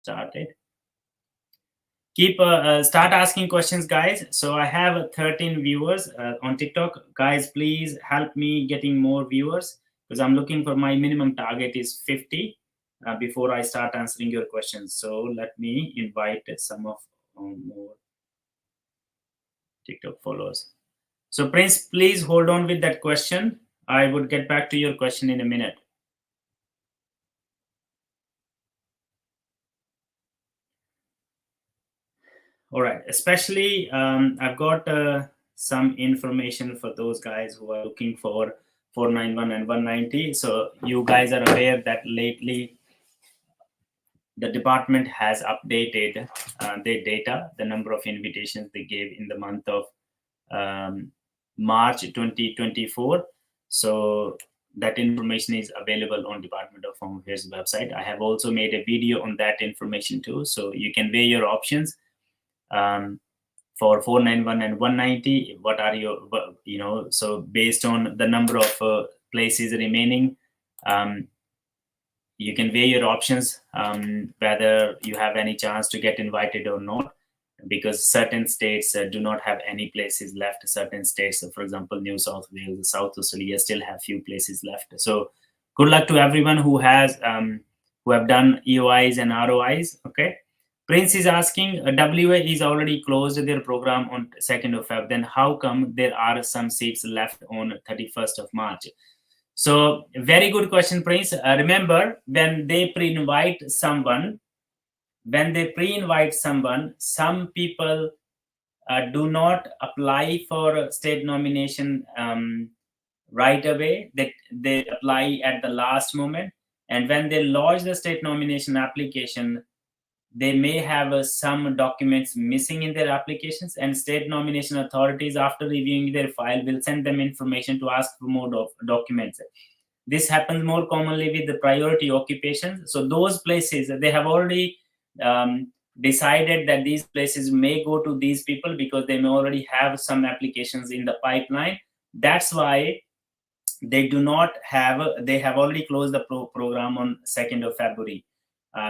started. Keep start asking questions, guys. So I have 13 viewers on TikTok. Guys, please help me getting more viewers, because I'm looking for my minimum target is 50 before I start answering your questions. So let me invite some of more TikTok followers. So Prince, please hold on with that question. I would get back to your question in a minute. All right. Especially, I've got some information for those guys who are looking for 491 and 190. So you guys are aware that lately the department has updated their data, the number of invitations they gave in the month of March 2024. So that information is available on Department of Home Affairs website. I have also made a video on that information too, so you can weigh your options. For 491 and 190, what are your, so based on the number of places remaining, you can weigh your options, whether you have any chance to get invited or not, because certain states do not have any places left. Certain states, for example, New South Wales, South Australia, still have few places left. So good luck to everyone who has who have done EOIs and ROIs. Okay. Prince is asking, WA is already closed their program on 2nd of Feb. Then how come there are some seats left on 31st of March? So very good question, Prince. Remember, when they pre-invite someone, some people do not apply for state nomination right away. They apply at the last moment. And when they lodge the state nomination application, they may have some documents missing in their applications, and state nomination authorities, after reviewing their file, will send them information to ask for more documents. This happens more commonly with the priority occupations. So those places, they have already decided that these places may go to these people because they may already have some applications in the pipeline. That's why they have already closed the program on 2nd of February.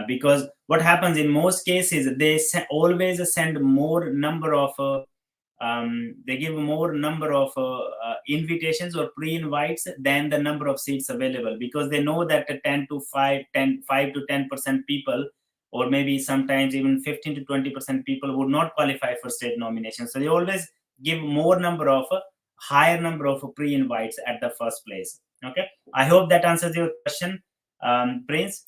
Because what happens in most cases, they always send more number of they give more number of invitations or pre-invites than the number of seats available, because they know that 5 to 10% people, or maybe sometimes even 15 to 20% people, would not qualify for state nomination. So they always give higher number of pre-invites at the first place. Okay, I hope that answers your question, Prince.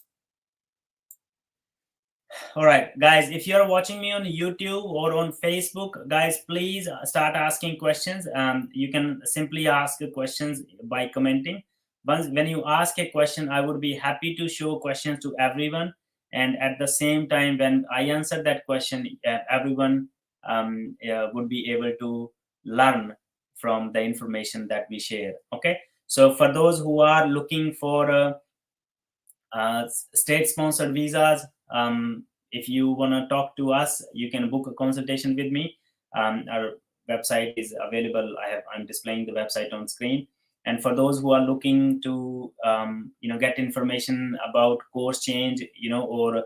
All right, guys, if you're watching me on YouTube or on Facebook, guys, please start asking questions. You can simply ask questions by commenting. When you ask a question, I would be happy to show questions to everyone. And at the same time, when I answer that question, everyone would be able to learn from the information that we share. Okay, so for those who are looking for state-sponsored visas, if you want to talk to us, you can book a consultation with me. Our website is available. I'm displaying the website on screen. And for those who are looking to get information about course change, or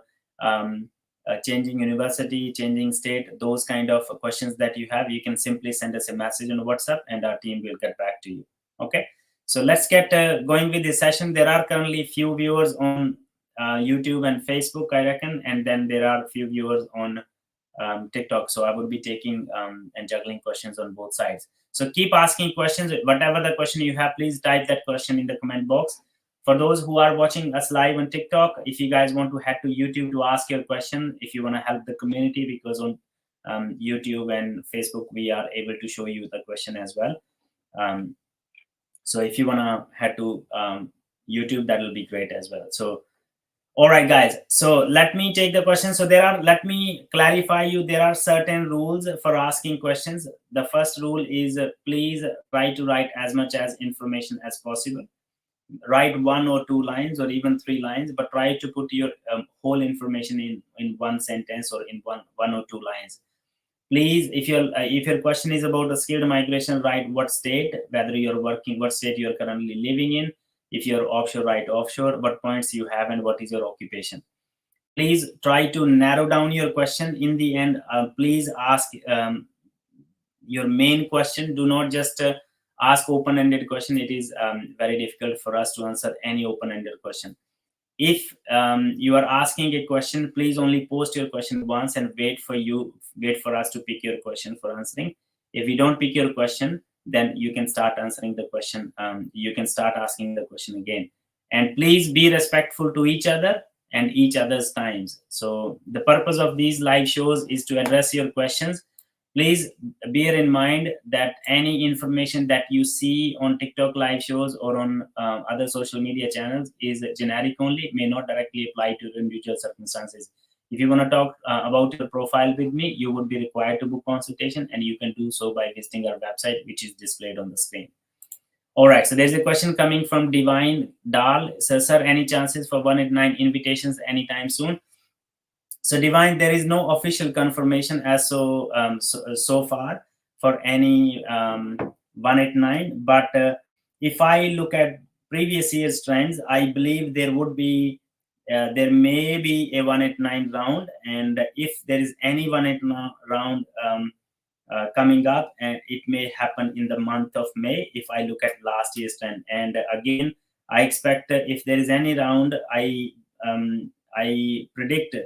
changing university, changing state, those kind of questions that you have, you can simply send us a message on WhatsApp and our team will get back to you. Okay, so let's get going with this session. There are currently few viewers on YouTube and Facebook, I reckon, and then there are a few viewers on TikTok. So I would be taking and juggling questions on both sides. So keep asking questions. Whatever the question you have, please type that question in the comment box. For those who are watching us live on TikTok, if you guys want to head to YouTube to ask your question, if you want to help the community, because on YouTube and Facebook, we are able to show you the question as well. So if you want to head to YouTube, that will be great as well. So, all right, guys. So let me take the question. So let me clarify you. There are certain rules for asking questions. The first rule is please try to write as much as information as possible. Write 1 or 2 lines or even 3 lines, but try to put your whole information in one sentence or in one or 2 lines. Please, if your question is about a skilled migration, write what state, whether you're working, what state you're currently living in. If you're offshore, write offshore, what points you have, and what is your occupation. Please try to narrow down your question. In the end, please ask your main question. Do not just ask open-ended question. It is very difficult for us to answer any open-ended question. If you are asking a question, please only post your question once and wait for us to pick your question for answering. If we don't pick your question, then you can start answering the question. You can start asking the question again. And please be respectful to each other and each other's times. So the purpose of these live shows is to address your questions. Please bear in mind that any information that you see on TikTok live shows or on other social media channels is generic only, may not directly apply to individual circumstances. If you want to talk about your profile with me, you would be required to book consultation, and you can do so by visiting our website, which is displayed on the screen. All right, so there's a question coming from Divine Dal. Sir, any chances for 189 invitations anytime soon? So Divine, there is no official confirmation as so far for any 189. But if I look at previous year's trends, I believe there may be a 189 round, and if there is any 189 round coming up, and it may happen in the month of May. If I look at last year's trend, and again, I expect if there is any round, I predict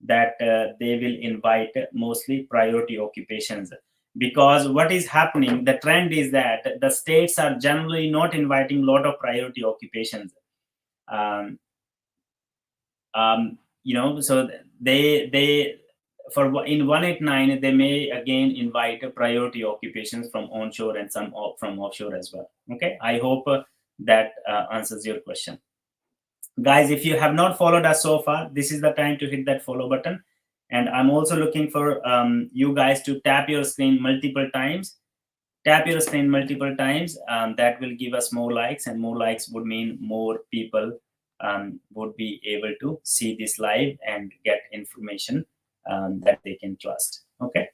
that they will invite mostly priority occupations, because what is happening, the trend is that the states are generally not inviting a lot of priority occupations. So they for in 189 they may again invite priority occupations from onshore and some from offshore as well. Okay, I hope that answers your question. Guys, if you have not followed us so far, this is the time to hit that follow button. And I'm also looking for you guys to tap your screen multiple times. Tap your screen multiple times. That will give us more likes, and more likes would mean more people would be able to see this live and get information that they can trust. Okay.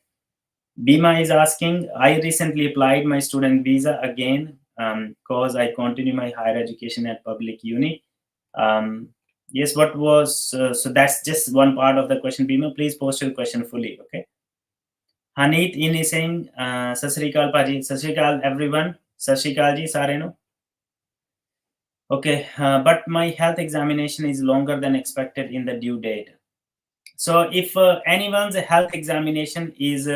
Bima is asking, I recently applied my student visa again because I continue my higher education at public uni. Yes, what was so that's just one part of the question, Bima. Please post your question fully. Okay. Haneet in is saying, Sat Sri Akal Paji, Sat Sri Akal everyone, Sat Sri Akal ji sare no. Okay, but my health examination is longer than expected in the due date. So if anyone's health examination is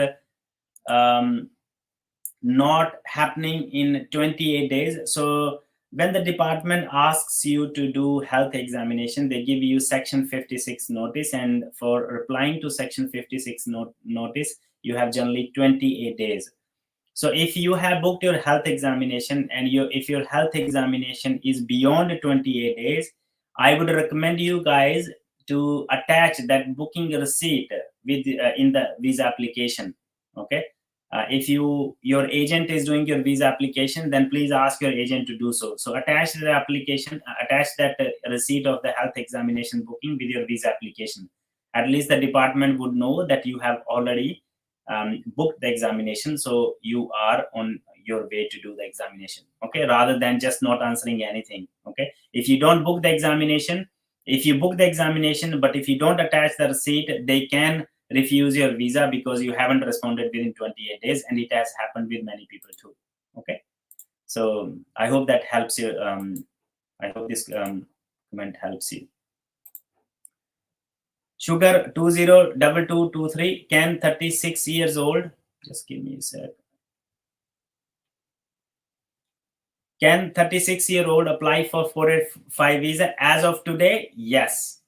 not happening in 28 days, so when the department asks you to do health examination, they give you section 56 notice, and for replying to section 56 notice, you have generally 28 days. So if you have booked your health examination and if your health examination is beyond 28 days, I would recommend you guys to attach that booking receipt with in the visa application. Okay. If your agent is doing your visa application, then please ask your agent to do so. So attach the application, attach that receipt of the health examination booking with your visa application. At least the department would know that you have already booked the examination, so you are on your way to do the examination. Okay, rather than just not answering anything. Okay, if you don't book the examination, if you book the examination but if you don't attach the receipt, they can refuse your visa because you haven't responded within 28 days, and it has happened with many people too. Okay, so I hope that helps you. I hope this comment helps you. Sugar 202223, can 36 years old, just give me a sec. Can 36-year-old apply for 485 visa as of today? Yes.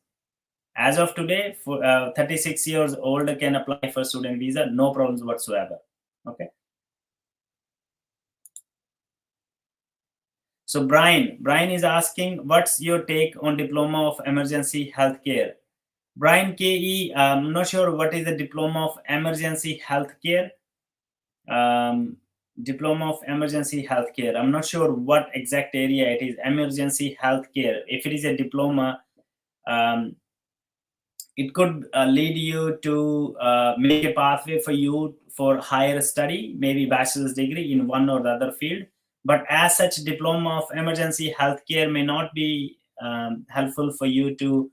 As of today, 36 years old can apply for student visa, no problems whatsoever. Okay. So Brian is asking, what's your take on diploma of emergency healthcare? Brian KE, I'm not sure what is the diploma of emergency healthcare. Diploma of emergency healthcare. I'm not sure what exact area it is. Emergency healthcare. If it is a diploma, it could lead you to make a pathway for you for higher study, maybe bachelor's degree in one or the other field. But as such, diploma of emergency healthcare may not be helpful for you to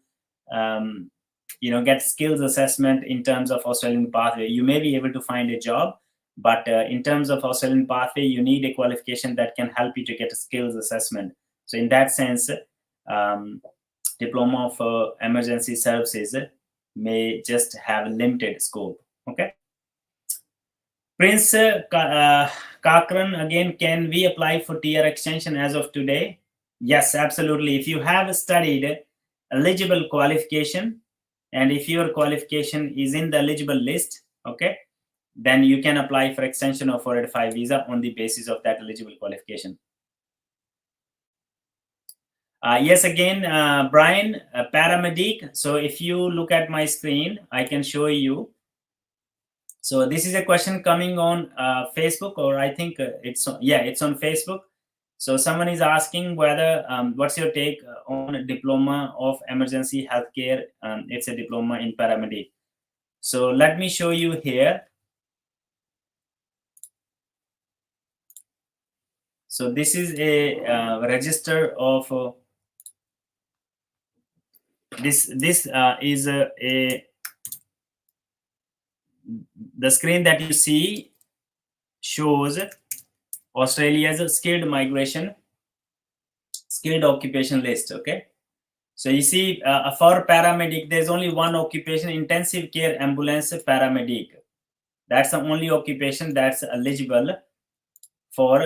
get skills assessment in terms of Australian pathway. You may be able to find a job, but in terms of Australian pathway, you need a qualification that can help you to get a skills assessment. So in that sense, diploma of emergency services may just have limited scope. Okay. Prince Cochrane, again, can we apply for TR extension as of today? Yes, absolutely. If you have studied eligible qualification, and if your qualification is in the eligible list, okay, then you can apply for extension of 485 visa on the basis of that eligible qualification. Yes, again, Brian, paramedic. So if you look at my screen, I can show you. So this is a question coming on Facebook, or I think it's on Facebook. So someone is asking whether what's your take on a diploma of emergency healthcare? It's a diploma in paramedic. So let me show you here. So this is a register of this is the screen that you see shows Australia's skilled occupation list. Okay, so you see for paramedic, there's only one occupation: intensive care ambulance paramedic. That's the only occupation that's eligible for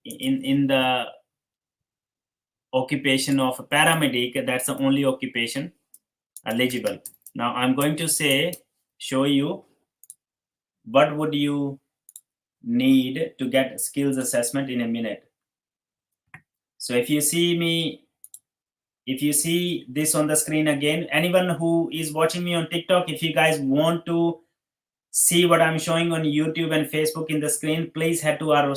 in the occupation of paramedic. That's the only occupation eligible. Now I'm going to show you what would you need to get skills assessment in a minute. So if you see this on the screen again, anyone who is watching me on TikTok, if you guys want to see what I'm showing on YouTube and Facebook in the screen, please head to our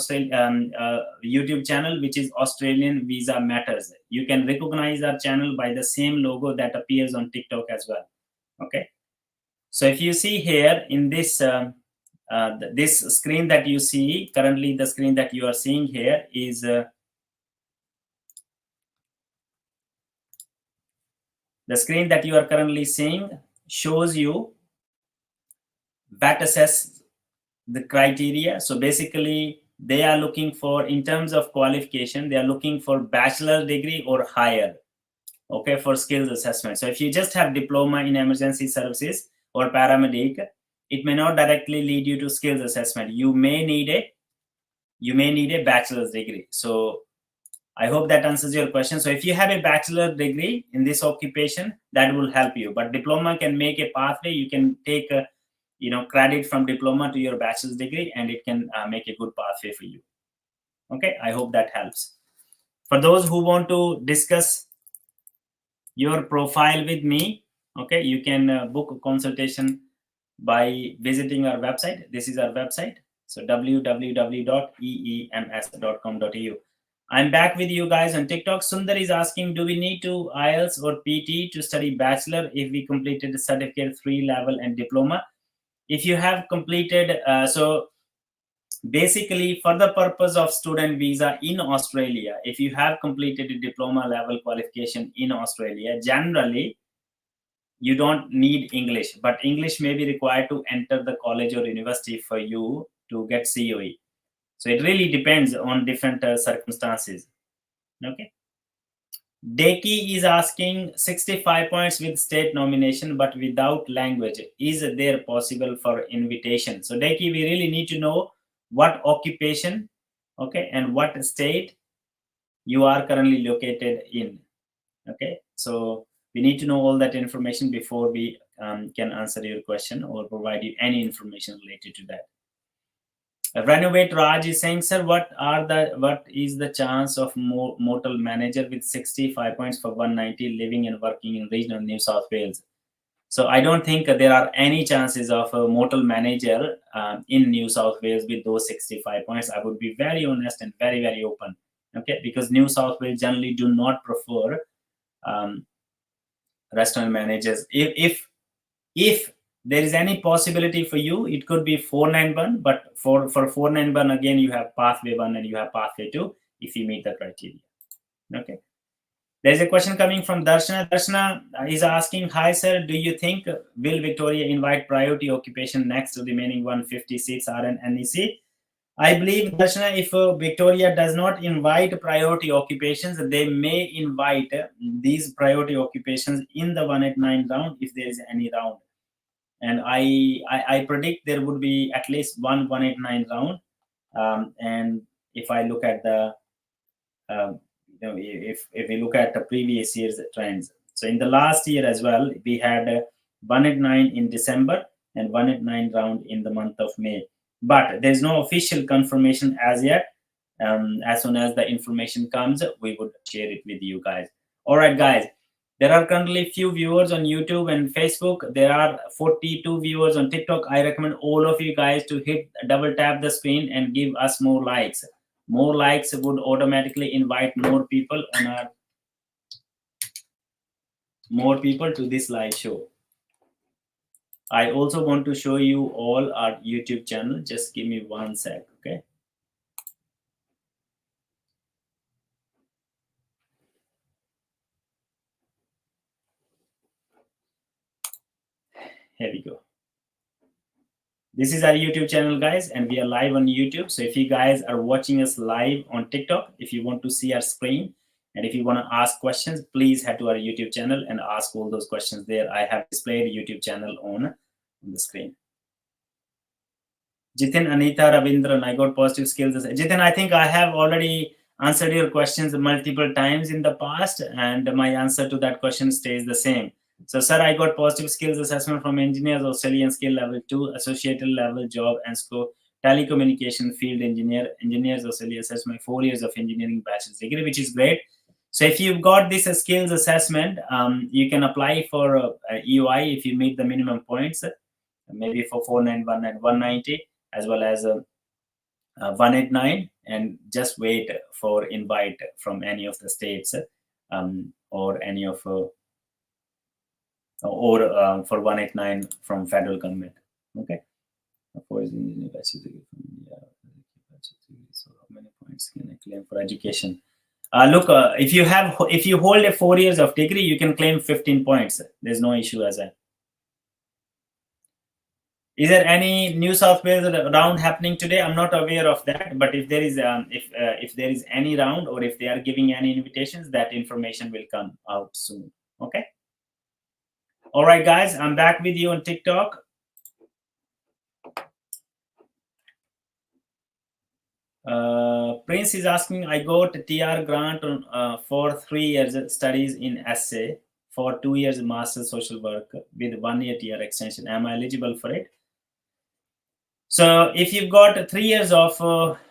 YouTube channel, which is Australian Visa Matters. You can recognize our channel by the same logo that appears on TikTok as well. Okay. So if you see here in this this screen that you see currently, the screen that you are seeing here is the screen that you are currently seeing shows you VAT assess the criteria. So basically, they are looking for, in terms of qualification, they are looking for bachelor degree or higher, okay, for skills assessment. So if you just have diploma in emergency services or paramedic, it may not directly lead you to skills assessment. You may need a bachelor's degree. So I hope that answers your question. So if you have a bachelor degree in this occupation, that will help you. But diploma can make a pathway. You can take a credit from diploma to your bachelor's degree, and it can make a good pathway for you. Okay, I hope that helps. For those who want to discuss your profile with me, okay, you can book a consultation by visiting our website. This is our website. So www.eems.com.au. I'm back with you guys on TikTok. Sundar is asking, do we need to IELTS or PT to study bachelor if we completed the certificate 3 level and diploma? If you have completed, so basically for the purpose of student visa in Australia, if you have completed a diploma level qualification in Australia, generally you don't need English, but English may be required to enter the college or university for you to get COE. So it really depends on different circumstances. Okay. Deki is asking 65 points with state nomination, but without language. Is there possible for invitation? So Deki, we really need to know what occupation, okay, and what state you are currently located in. Okay. So we need to know all that information before we can answer your question or provide you any information related to that. Renovate Raj is saying, sir, what is the chance of motel manager with 65 points for 190 living and working in regional New South Wales? So I don't think there are any chances of a motel manager in New South Wales with those 65 points. I would be very honest and very, very open. Okay, because New South Wales generally do not prefer restaurant managers. If there is any possibility for you, it could be 491, but for 491, again, you have pathway 1 and you have pathway 2 if you meet the criteria. Okay. There's a question coming from Darshana. Darshana is asking, hi sir, do you think will Victoria invite priority occupation next to remaining 150 seats RN NEC? I believe, Darshana, if Victoria does not invite priority occupations, they may invite these priority occupations in the 189 round if there is any round. And I predict there would be at least one 189 round. And if I look at the if we look at the previous year's trends, so in the last year as well, we had 189 in December and 189 round in the month of May. But there's no official confirmation as yet. As soon as the information comes, we would share it with you guys. All right, guys. There are currently few viewers on YouTube and Facebook. There are 42 viewers on TikTok. I recommend all of you guys to hit double tap the screen and give us more likes. More likes would automatically invite more people to this live show. I also want to show you all our YouTube channel. Just give me 1 sec, okay? Here we go. This is our YouTube channel, guys, and we are live on YouTube. So if you guys are watching us live on TikTok, if you want to see our screen, and if you want to ask questions, please head to our YouTube channel and ask all those questions there. I have displayed YouTube channel on the screen. Jitin, Anita, Ravindran, I got positive skills. Jitin, I think I have already answered your questions multiple times in the past, and my answer to that question stays the same. So, sir, I got positive skills assessment from engineers, Australian skill level 2, associated level job and scope, telecommunication field engineers, Australia assessed my 4 years of engineering bachelor's degree, which is great. So if you've got this skills assessment, you can apply for EY if you meet the minimum points, maybe for 491 and 190, as well as 189, and just wait for invite from any of the states or any of for 189 from federal government. Okay. So how many points can I claim for education? Look, if you hold a 4 years of degree, you can claim 15 points. There's no issue as that. Is there any New South Wales round happening today? I'm not aware of that, but if there is if there is any round, or if they are giving any invitations, that information will come out soon. Okay. All right, guys, I'm back with you on TikTok. Prince is asking, I got a TR grant on, for 3 years studies in SA, for 2 years master's social work with 1 year TR extension. Am I eligible for it? So if you've got 3 years of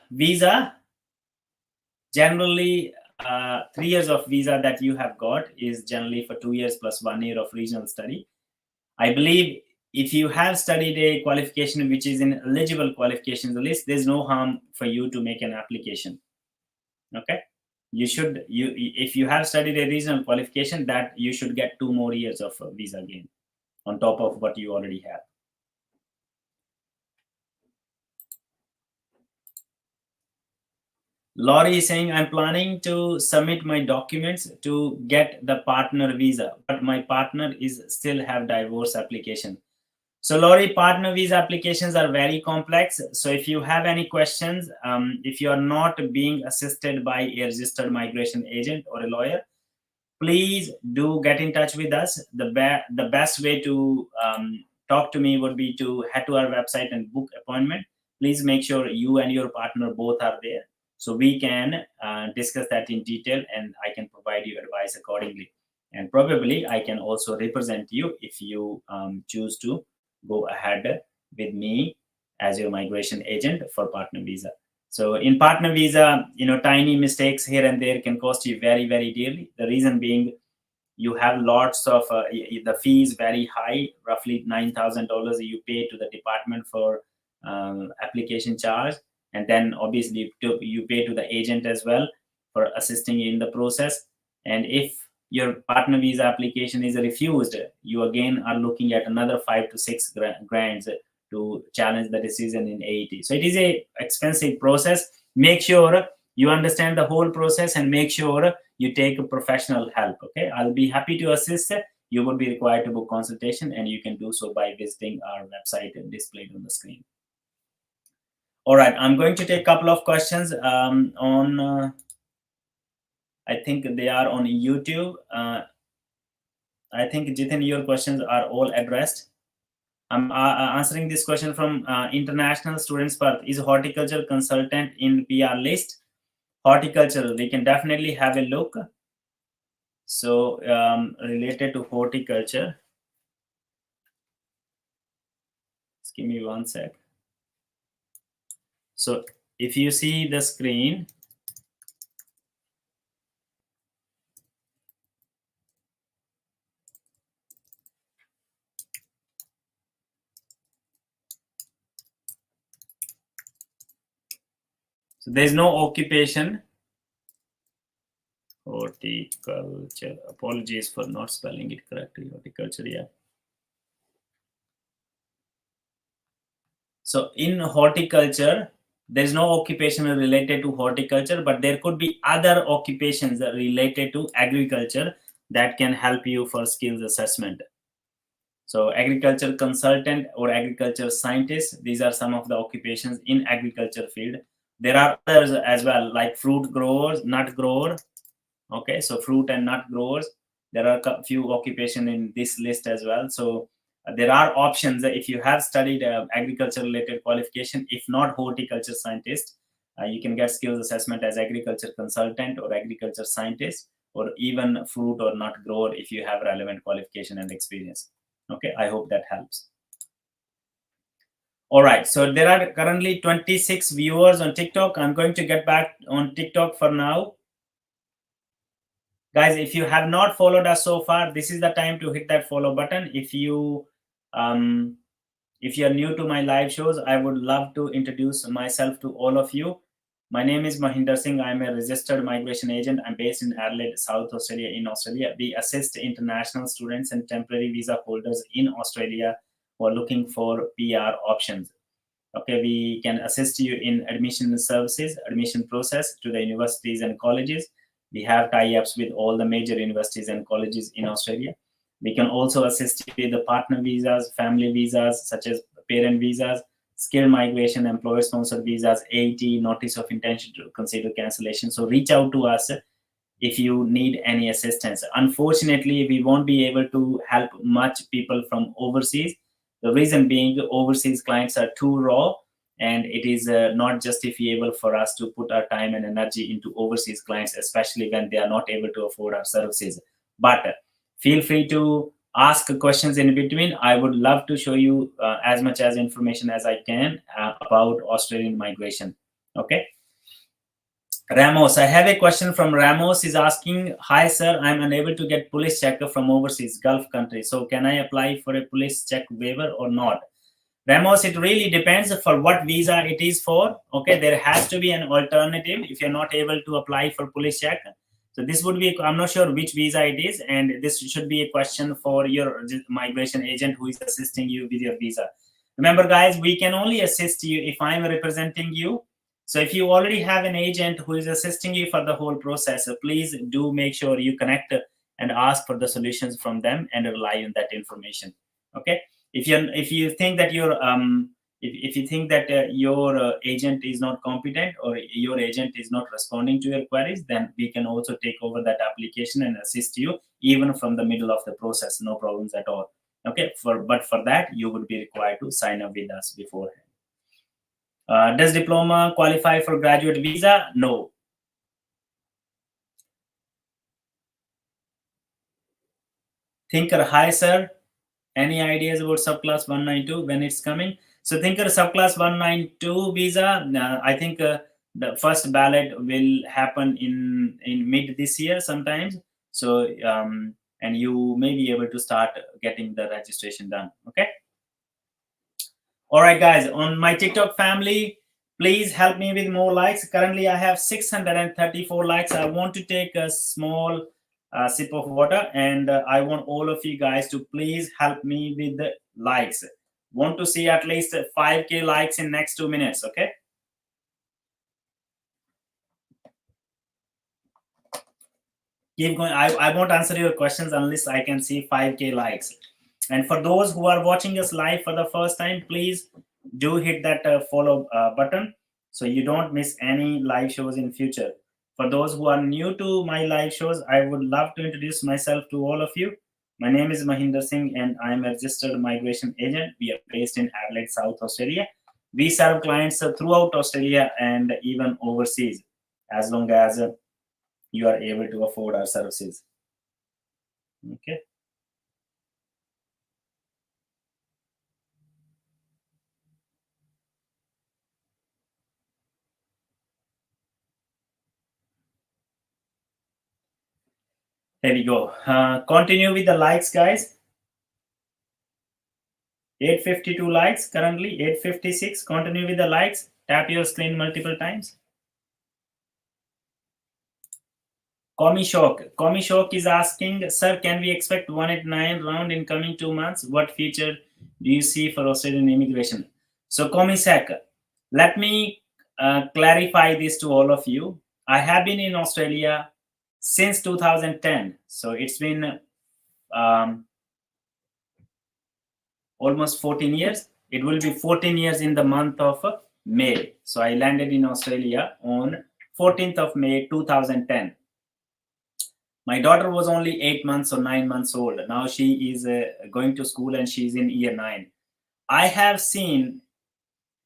visa, generally 3 years of visa that you have got is generally for 2 years plus 1 year of regional study. I believe if you have studied a qualification which is in eligible qualifications list, there's no harm for you to make an application. Okay, if you have studied a regional qualification, that you should get 2 more years of visa again on top of what you already have. Laurie is saying, I'm planning to submit my documents to get the partner visa, but my partner is still have divorce application. So Laurie, partner visa applications are very complex. So if you have any questions, if you are not being assisted by a registered migration agent or a lawyer, please do get in touch with us. The best way to talk to me would be to head to our website and book appointment. Please make sure you and your partner both are there, so we can discuss that in detail, and I can provide you advice accordingly. And probably I can also represent you if you choose to go ahead with me as your migration agent for partner visa. So in partner visa, tiny mistakes here and there can cost you very, very dearly. The reason being, you have lots of the fees very high, roughly $9,000 you pay to the department for application charge, and then obviously you pay to the agent as well for assisting you in the process. And if your partner visa application is refused, you again are looking at another 5 to 6 grand to challenge the decision in AET. So it is a expensive process. Make sure you understand the whole process, and make sure you take a professional help. Okay, I'll be happy to assist. You would be required to book consultation, and you can do so by visiting our website displayed on the screen. All right, I'm going to take a couple of questions on. I think they are on YouTube. I think Jitin, your questions are all addressed. I'm answering this question from International Students Perth. Is horticulture consultant in PR list? Horticulture, we can definitely have a look. So related to horticulture, just give me one sec. So if you see the screen, so there's no occupation. Horticulture, apologies for not spelling it correctly. Horticulture, yeah. So in horticulture, there's no occupation related to horticulture, but there could be other occupations related to agriculture that can help you for skills assessment. So agriculture consultant or agriculture scientist, these are some of the occupations in agriculture field. There are others as well, like fruit growers, nut grower. Okay, so fruit and nut growers. There are a few occupations in this list as well. So there are options if you have studied agriculture related qualification. If not horticulture scientist, you can get skills assessment as agriculture consultant or agriculture scientist, or even fruit or nut grower if you have relevant qualification and experience. Okay, I hope that helps. All right, so there are currently 26 viewers on TikTok. I'm going to get back on TikTok for now. Guys, if you have not followed us so far, this is the time to hit that follow button. If you are new to my live shows, I would love to introduce myself to all of you. My name is Mahinder Singh. I'm a registered migration agent. I'm based in Adelaide, South Australia, in Australia. We assist international students and temporary visa holders in Australia who are looking for PR options. Okay, we can assist you in admission services, admission process to the universities and colleges. We have tie-ups with all the major universities and colleges in Australia. We can also assist you with the partner visas, family visas, such as parent visas, skilled migration, employer-sponsored visas, AET, notice of intention to consider cancellation. So reach out to us if you need any assistance. Unfortunately, we won't be able to help much people from overseas. The reason being, overseas clients are too raw, and it is not justifiable for us to put our time and energy into overseas clients, especially when they are not able to afford our services. But feel free to ask questions in between. I would love to show you as much as information as I can about Australian migration. Okay. Ramos, I have a question from Ramos. Is asking, hi sir, I'm unable to get police check from overseas Gulf country. So can I apply for a police check waiver or not? Ramos, it really depends for what visa it is for. Okay, there has to be an alternative if you're not able to apply for police check. So this would be, I'm not sure which visa it is, and this should be a question for your migration agent who is assisting you with your visa. Remember guys, we can only assist you if I'm representing you. So if you already have an agent who is assisting you for the whole process, please do make sure you connect and ask for the solutions from them and rely on that information. Okay. If you think that your if you think that your agent is not competent or your agent is not responding to your queries, then we can also take over that application and assist you even from the middle of the process. No problems at all. Okay. But for that, you would be required to sign up with us beforehand. Does diploma qualify for graduate visa? No. Thinker, hi sir. Any ideas about subclass 192 when it's coming? So Thinker, subclass 192 visa, I think the first ballot will happen in mid this year sometimes. So and you may be able to start getting the registration done. Okay. All right, guys, on my TikTok family, please help me with more likes. Currently, I have 634 likes. I want to take a small sip of water, and I want all of you guys to please help me with the likes. Want to see at least 5K likes in next 2 minutes, okay? keep going. I won't answer your questions unless I can see 5K likes. And for those who are watching us live for the first time, please do hit that follow button so you don't miss any live shows in future. For those who are new to my live shows, I would love to introduce myself to all of you. My name is Mahinder Singh and I'm a registered migration agent. We are based in Adelaide, South Australia. We serve clients throughout Australia and even overseas, as long as you are able to afford our services. Okay. There we go. Continue with the likes, guys. 852 likes currently, 856. Continue with the likes. Tap your screen multiple times. Komi Shok is asking, sir, can we expect 189 round in coming 2 months? What future do you see for Australian immigration? So, Komi Shek, let me clarify this to all of you. I have been in Australia since 2010. So, it's been almost 14 years. It will be 14 years in the month of May. So I landed in Australia on 14th of May 2010. My daughter was only 8 months or 9 months old. Now she is going to school and she's in year 9. I have seen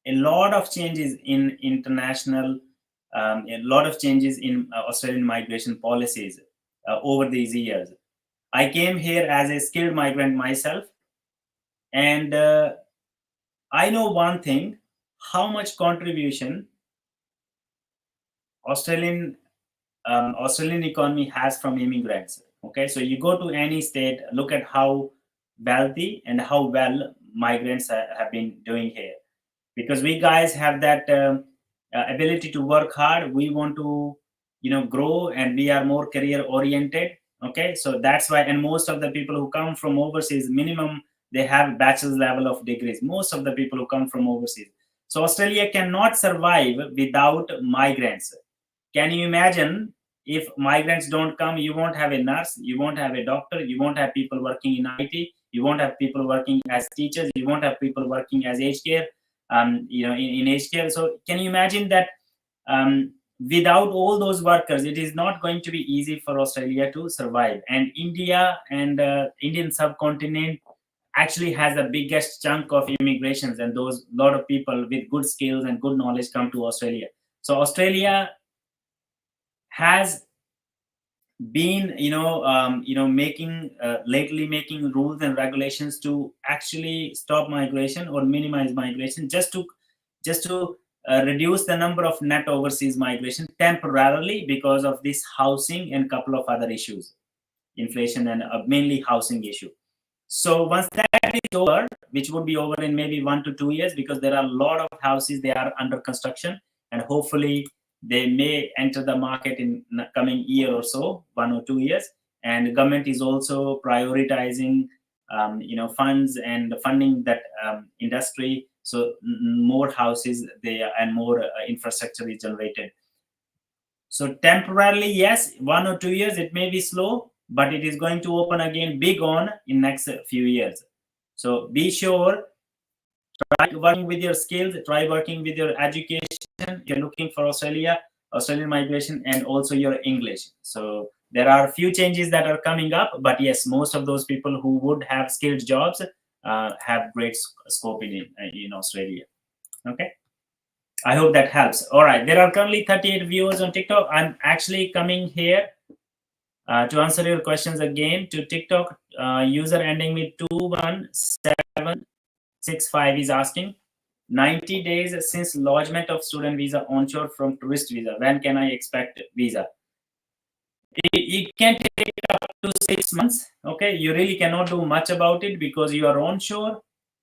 a lot of changes in international, a lot of changes in Australian migration policies over these years. I came here as a skilled migrant myself, and I know one thing: how much contribution Australian economy has from immigrants. Okay, so you go to any state, look at how wealthy and how well migrants have been doing here. Because we guys have that ability to work hard. We want to, grow, and we are more career oriented. Okay, so that's why. And most of the people who come from overseas, minimum they have bachelor's level of degrees. Most of the people who come from overseas. So Australia cannot survive without migrants. Can you imagine if migrants don't come? You won't have a nurse, you won't have a doctor, you won't have people working in IT, you won't have people working as teachers, you won't have people working as aged care, in aged care. So can you imagine that without all those workers, it is not going to be easy for Australia to survive. And India and Indian subcontinent actually has the biggest chunk of immigrations, and those lot of people with good skills and good knowledge come to Australia. So Australia has been making lately making rules and regulations to actually stop migration or minimize migration, just to reduce the number of net overseas migration temporarily, because of this housing and couple of other issues, inflation and mainly housing issue. So once that is over, which would be over in maybe 1 to 2 years, because there are a lot of houses, they are under construction, and hopefully they may enter the market in the coming year or so, 1 or 2 years. And the government is also prioritizing funds and funding that industry, so more houses and more infrastructure is generated. So temporarily, yes, 1 or 2 years it may be slow, but it is going to open again big on in next few years. So be sure, try working with your skills, try working with your education. You're looking for Australian migration, and also your English. So there are a few changes that are coming up, but yes, most of those people who would have skilled jobs have great scope in Australia. Okay, I hope that helps. All right, there are currently 38 viewers on TikTok. I'm actually coming here to answer your questions again to TikTok. User ending with 21765 is asking, 90 days since lodgement of student visa onshore from tourist visa. When can I expect visa? It can take up to 6 months. Okay, you really cannot do much about it because you are onshore.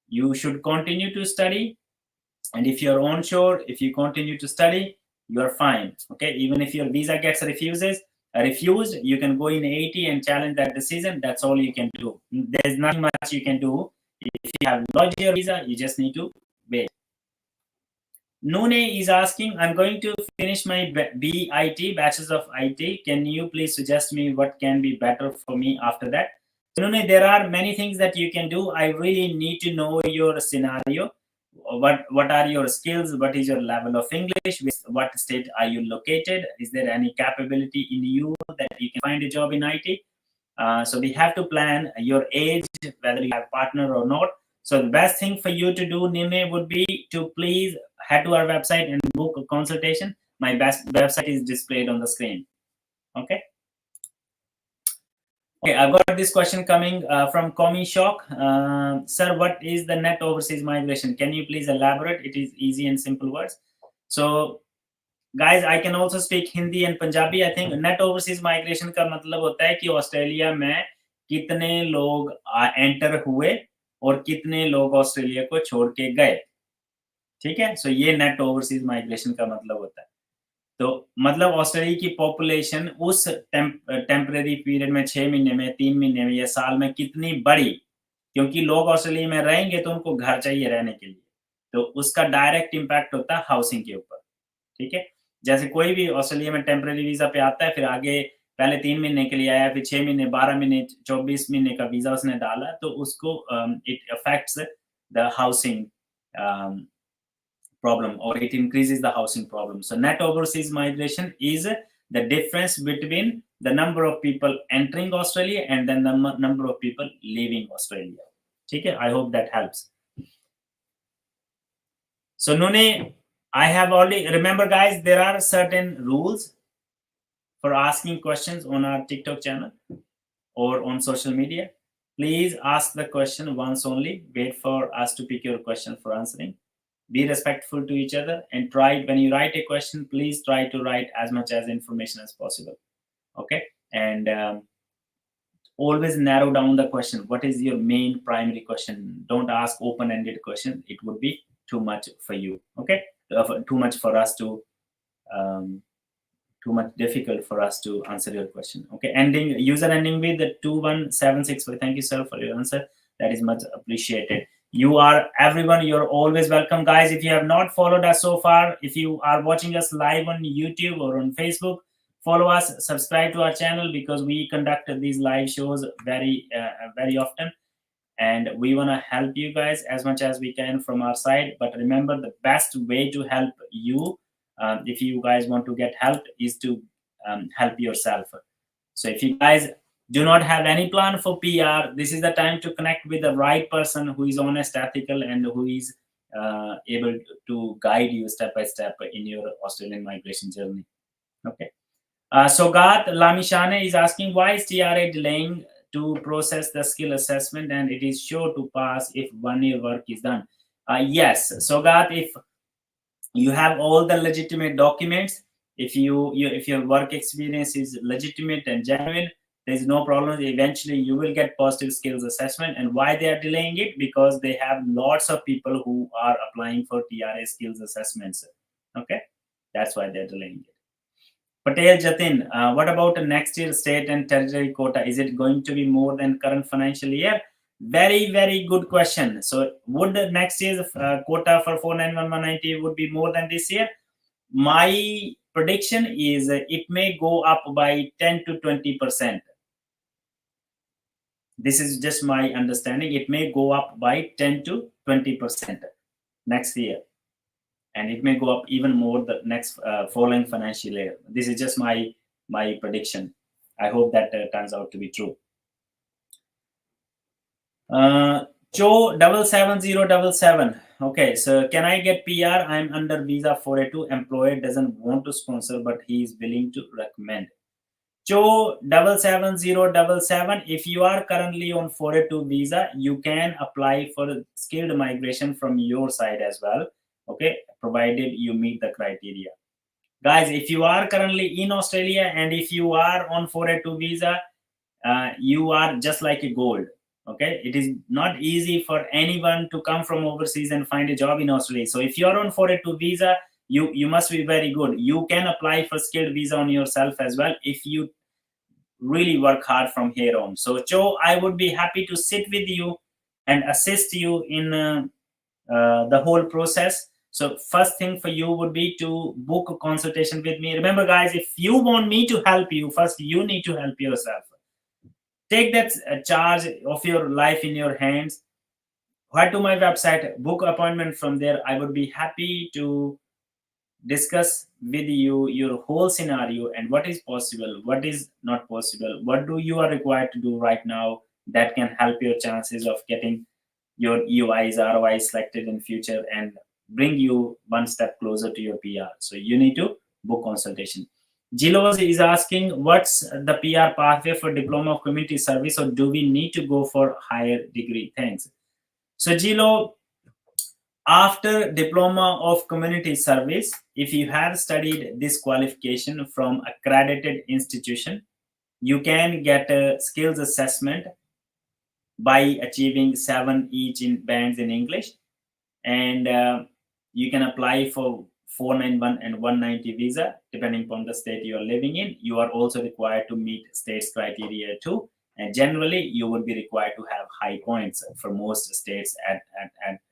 You should continue to study. And if you're onshore, if you continue to study, you're fine. Okay, even if your visa gets refused, you can go in 80 and challenge that decision. That's all you can do. There's not much you can do. If you have lodged your visa, you just need to wait. Nune is asking, I'm going to finish my BIT, Bachelor's of IT. Can you please suggest me what can be better for me after that? Nune, there are many things that you can do. I really need to know your scenario. What are your skills? What is your level of English? What state are you located? Is there any capability in you that you can find a job in IT? So we have to plan your age, whether you have a partner or not. So the best thing for you to do, Nime, would be to please head to our website and book a consultation. My best website is displayed on the screen. Okay. Okay, I've got this question coming from Komi Shock. Sir, what is the net overseas migration? Can you please elaborate? It is easy and simple words. So guys, I can also speak Hindi and Punjabi. I think net overseas migration का मतलब होता है कि Australia में कितने लोग enter हुए और कितने लोग ऑस्ट्रेलिया को छोड़ के गए, ठीक है. सो ये नेट ओवरसीज माइग्रेशन का मतलब होता है. तो मतलब ऑस्ट्रेलिया की पॉपुलेशन उस टेम्परेरी पीरियड में 6 महीने में, 3 महीने में या साल में कितनी बढ़ी, क्योंकि लोग ऑस्ट्रेलिया में रहेंगे तो उनको घर चाहिए रहने के लिए, तो उसका डायरेक्ट इम्पैक्ट होता है हाउसिंग के ऊपर, ठीक है. जैसे कोई भी ऑस्ट्रेलिया में टेम्परेरी वीजा पे आता है, फिर आगे पहले 3 महीने के लिए आया, फिर 6 महीने, 12 महीने, 24 महीने का वीजा उसने डाला, तो उसको it affects the housing problem, or it increases the housing problem. So net overseas migration is the difference between the number of people entering Australia and then the number of people leaving Australia. Okay, I hope that helps. So Nune, I have already, remember guys, there are certain rules for asking questions on our TikTok channel or on social media. Please ask the question once only. Wait for us to pick your question for answering. Be respectful to each other, and try, when you write a question, please try to write as much as information as possible. Okay, and always narrow down the question. What is your main primary question? Don't ask open-ended questions. It would be too much for you. Okay, too much for us to too much difficult for us to answer your question. Okay, user ending with the 2176. Thank you, sir, for your answer. That is much appreciated. You are, everyone, you're always welcome, guys. If you have not followed us so far, if you are watching us live on YouTube or on Facebook, follow us, subscribe to our channel, because we conduct these live shows very often, and we want to help you guys as much as we can from our side. But remember, the best way to help you, if you guys want to get help, is to help yourself. So if you guys do not have any plan for PR, this is the time to connect with the right person who is honest, ethical, and who is able to guide you step by step in your Australian migration journey. Okay. Sogat Lamishane is asking, why is TRA delaying to process the skill assessment, and it is sure to pass if 1 year work is done? Yes, Sogat, if you have all the legitimate documents, if your work experience is legitimate and genuine, there's no problem. Eventually you will get positive skills assessment. And why they are delaying it? Because they have lots of people who are applying for TRA skills assessments. Okay, that's why they're delaying it. Patel Jatin, what about next year state and territory quota? Is it going to be more than current financial year? Very, very good question. So would the next year's quota for 491-190 would be more than this year? My prediction is it may go up by 10 to 20%. This is just my understanding. It may go up by 10 to 20% next year. And it may go up even more the next following financial year. This is just my prediction. I hope that turns out to be true. Joe 77077. Okay, so can I get PR? I'm under visa 482. Employer doesn't want to sponsor, but he is willing to recommend. Joe 77077. If you are currently on 482 visa, you can apply for skilled migration from your side as well. Okay, provided you meet the criteria. Guys, if you are currently in Australia and if you are on 482 visa, you are just like a gold. Okay, it is not easy for anyone to come from overseas and find a job in Australia. So if you are on 482 visa, you must be very good. You can apply for skilled visa on yourself as well if you really work hard from here on. So Joe, I would be happy to sit with you and assist you in the whole process. So first thing for you would be to book a consultation with me. Remember, guys, if you want me to help you, first you need to help yourself. Take that charge of your life in your hands. Head to my website, book appointment from there. I would be happy to discuss with you your whole scenario and what is possible, what is not possible, what do you are required to do right now that can help your chances of getting your EOIs, ROIs selected in future and bring you one step closer to your PR. So you need to book consultation. Jilos is asking, what's the PR pathway for diploma of community service, or do we need to go for higher degree? Thanks. So Jilo, after diploma of community service, if you have studied this qualification from accredited institution, you can get a skills assessment by achieving 7 each in bands in English, and you can apply for 491 and 190 visa depending upon the state you are living in. You are also required to meet states criteria too, and generally you would be required to have high points for most states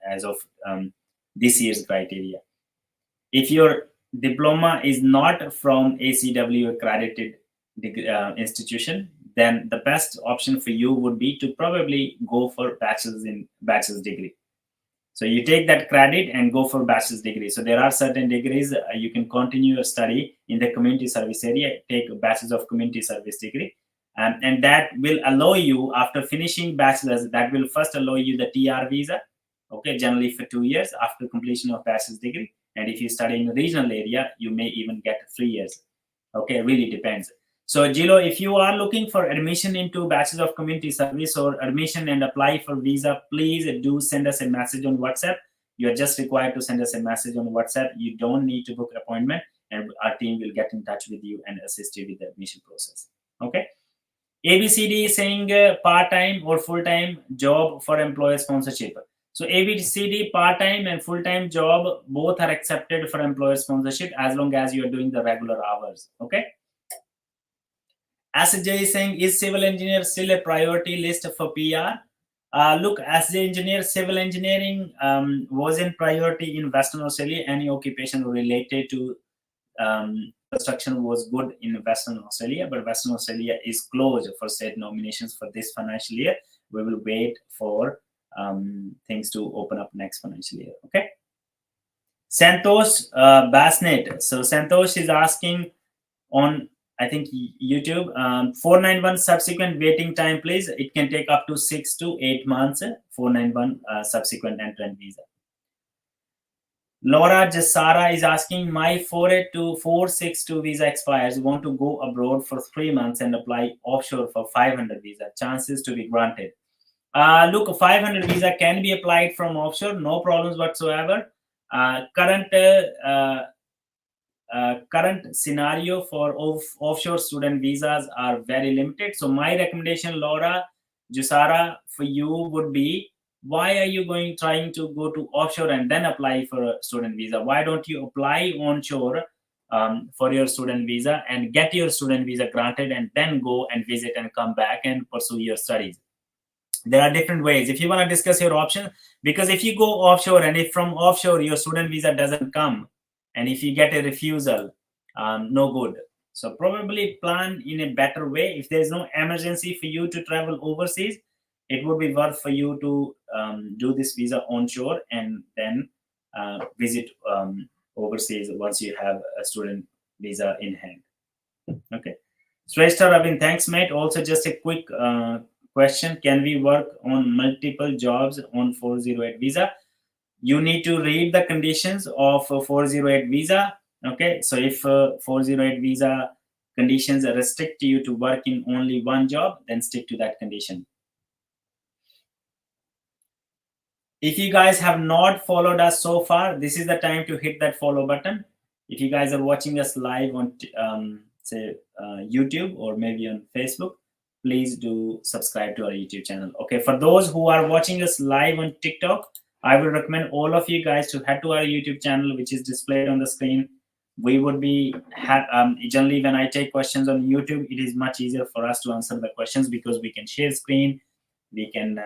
as of this year's criteria. If your diploma is not from ACW accredited institution, then the best option for you would be to probably go for bachelor's degree. So you take that credit and go for bachelor's degree. So there are certain degrees you can continue your study in the community service area, take a bachelor's of community service degree, and that will allow you, after finishing bachelor's, that will first allow you the TR visa, okay, generally for 2 years after completion of bachelor's degree. And if you study in a regional area, you may even get 3 years. Okay, really depends. So Jilo, if you are looking for admission into Bachelor of Community Service or admission and apply for visa, please do send us a message on WhatsApp. You are just required to send us a message on WhatsApp. You don't need to book an appointment, and our team will get in touch with you and assist you with the admission process. Okay. ABCD is saying part-time or full-time job for employer sponsorship. So ABCD, part-time and full-time job, both are accepted for employer sponsorship as long as you are doing the regular hours. Okay. SJ is saying, is civil engineer still a priority list for PR? Look, SJ engineer, civil engineering was in priority in Western Australia. Any occupation related to construction was good in Western Australia, but Western Australia is closed for state nominations for this financial year. We will wait for things to open up next financial year. Okay. Santosh Basnet. So Santosh is asking on, I think, YouTube, 491 subsequent waiting time, please. It can take up to 6 to 8 months, 491 subsequent entrant visa. Laura Jasara is asking, my 462 visa expires. Want to go abroad for 3 months and apply offshore for 500 visa. Chances to be granted. Look, 500 visa can be applied from offshore, no problems whatsoever. Current scenario for offshore student visas are very limited. So my recommendation, Laura Jusara, for you would be, why are you trying to go to offshore and then apply for a student visa? Why don't you apply onshore for your student visa and get your student visa granted, and then go and visit and come back and pursue your studies? There are different ways if you want to discuss your option, because if you go offshore and if from offshore your student visa doesn't come, and if you get a refusal, no good. So probably plan in a better way. If there's no emergency for you to travel overseas, it would be worth for you to do this visa onshore and then visit overseas once you have a student visa in hand. Okay. Shrestha Ravin, thanks, mate. Also, just a quick question. Can we work on multiple jobs on 408 visa? You need to read the conditions of 408 visa. Okay, so if 408 visa conditions restrict you to work in only one job, then stick to that condition. If you guys have not followed us so far, this is the time to hit that follow button. If you guys are watching us live on YouTube or maybe on Facebook, please do subscribe to our YouTube channel. Okay, for those who are watching us live on TikTok, I would recommend all of you guys to head to our YouTube channel, which is displayed on the screen. We would be generally, when I take questions on YouTube, it is much easier for us to answer the questions because we can share screen, we can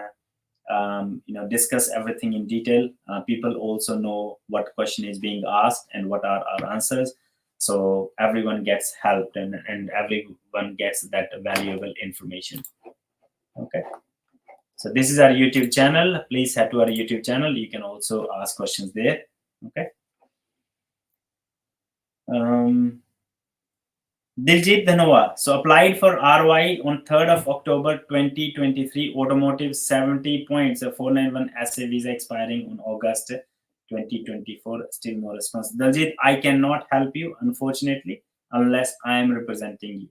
discuss everything in detail. People also know what question is being asked and what are our answers. So everyone gets helped and everyone gets that valuable information. Okay. So this is our YouTube channel. Please head to our YouTube channel. You can also ask questions there. Okay. Diljit Dhanwa. So applied for RY on 3rd of October 2023. Automotive 70 points. A 491 SA visa expiring on August 2024. Still no response. Diljit, I cannot help you, unfortunately, unless I am representing you.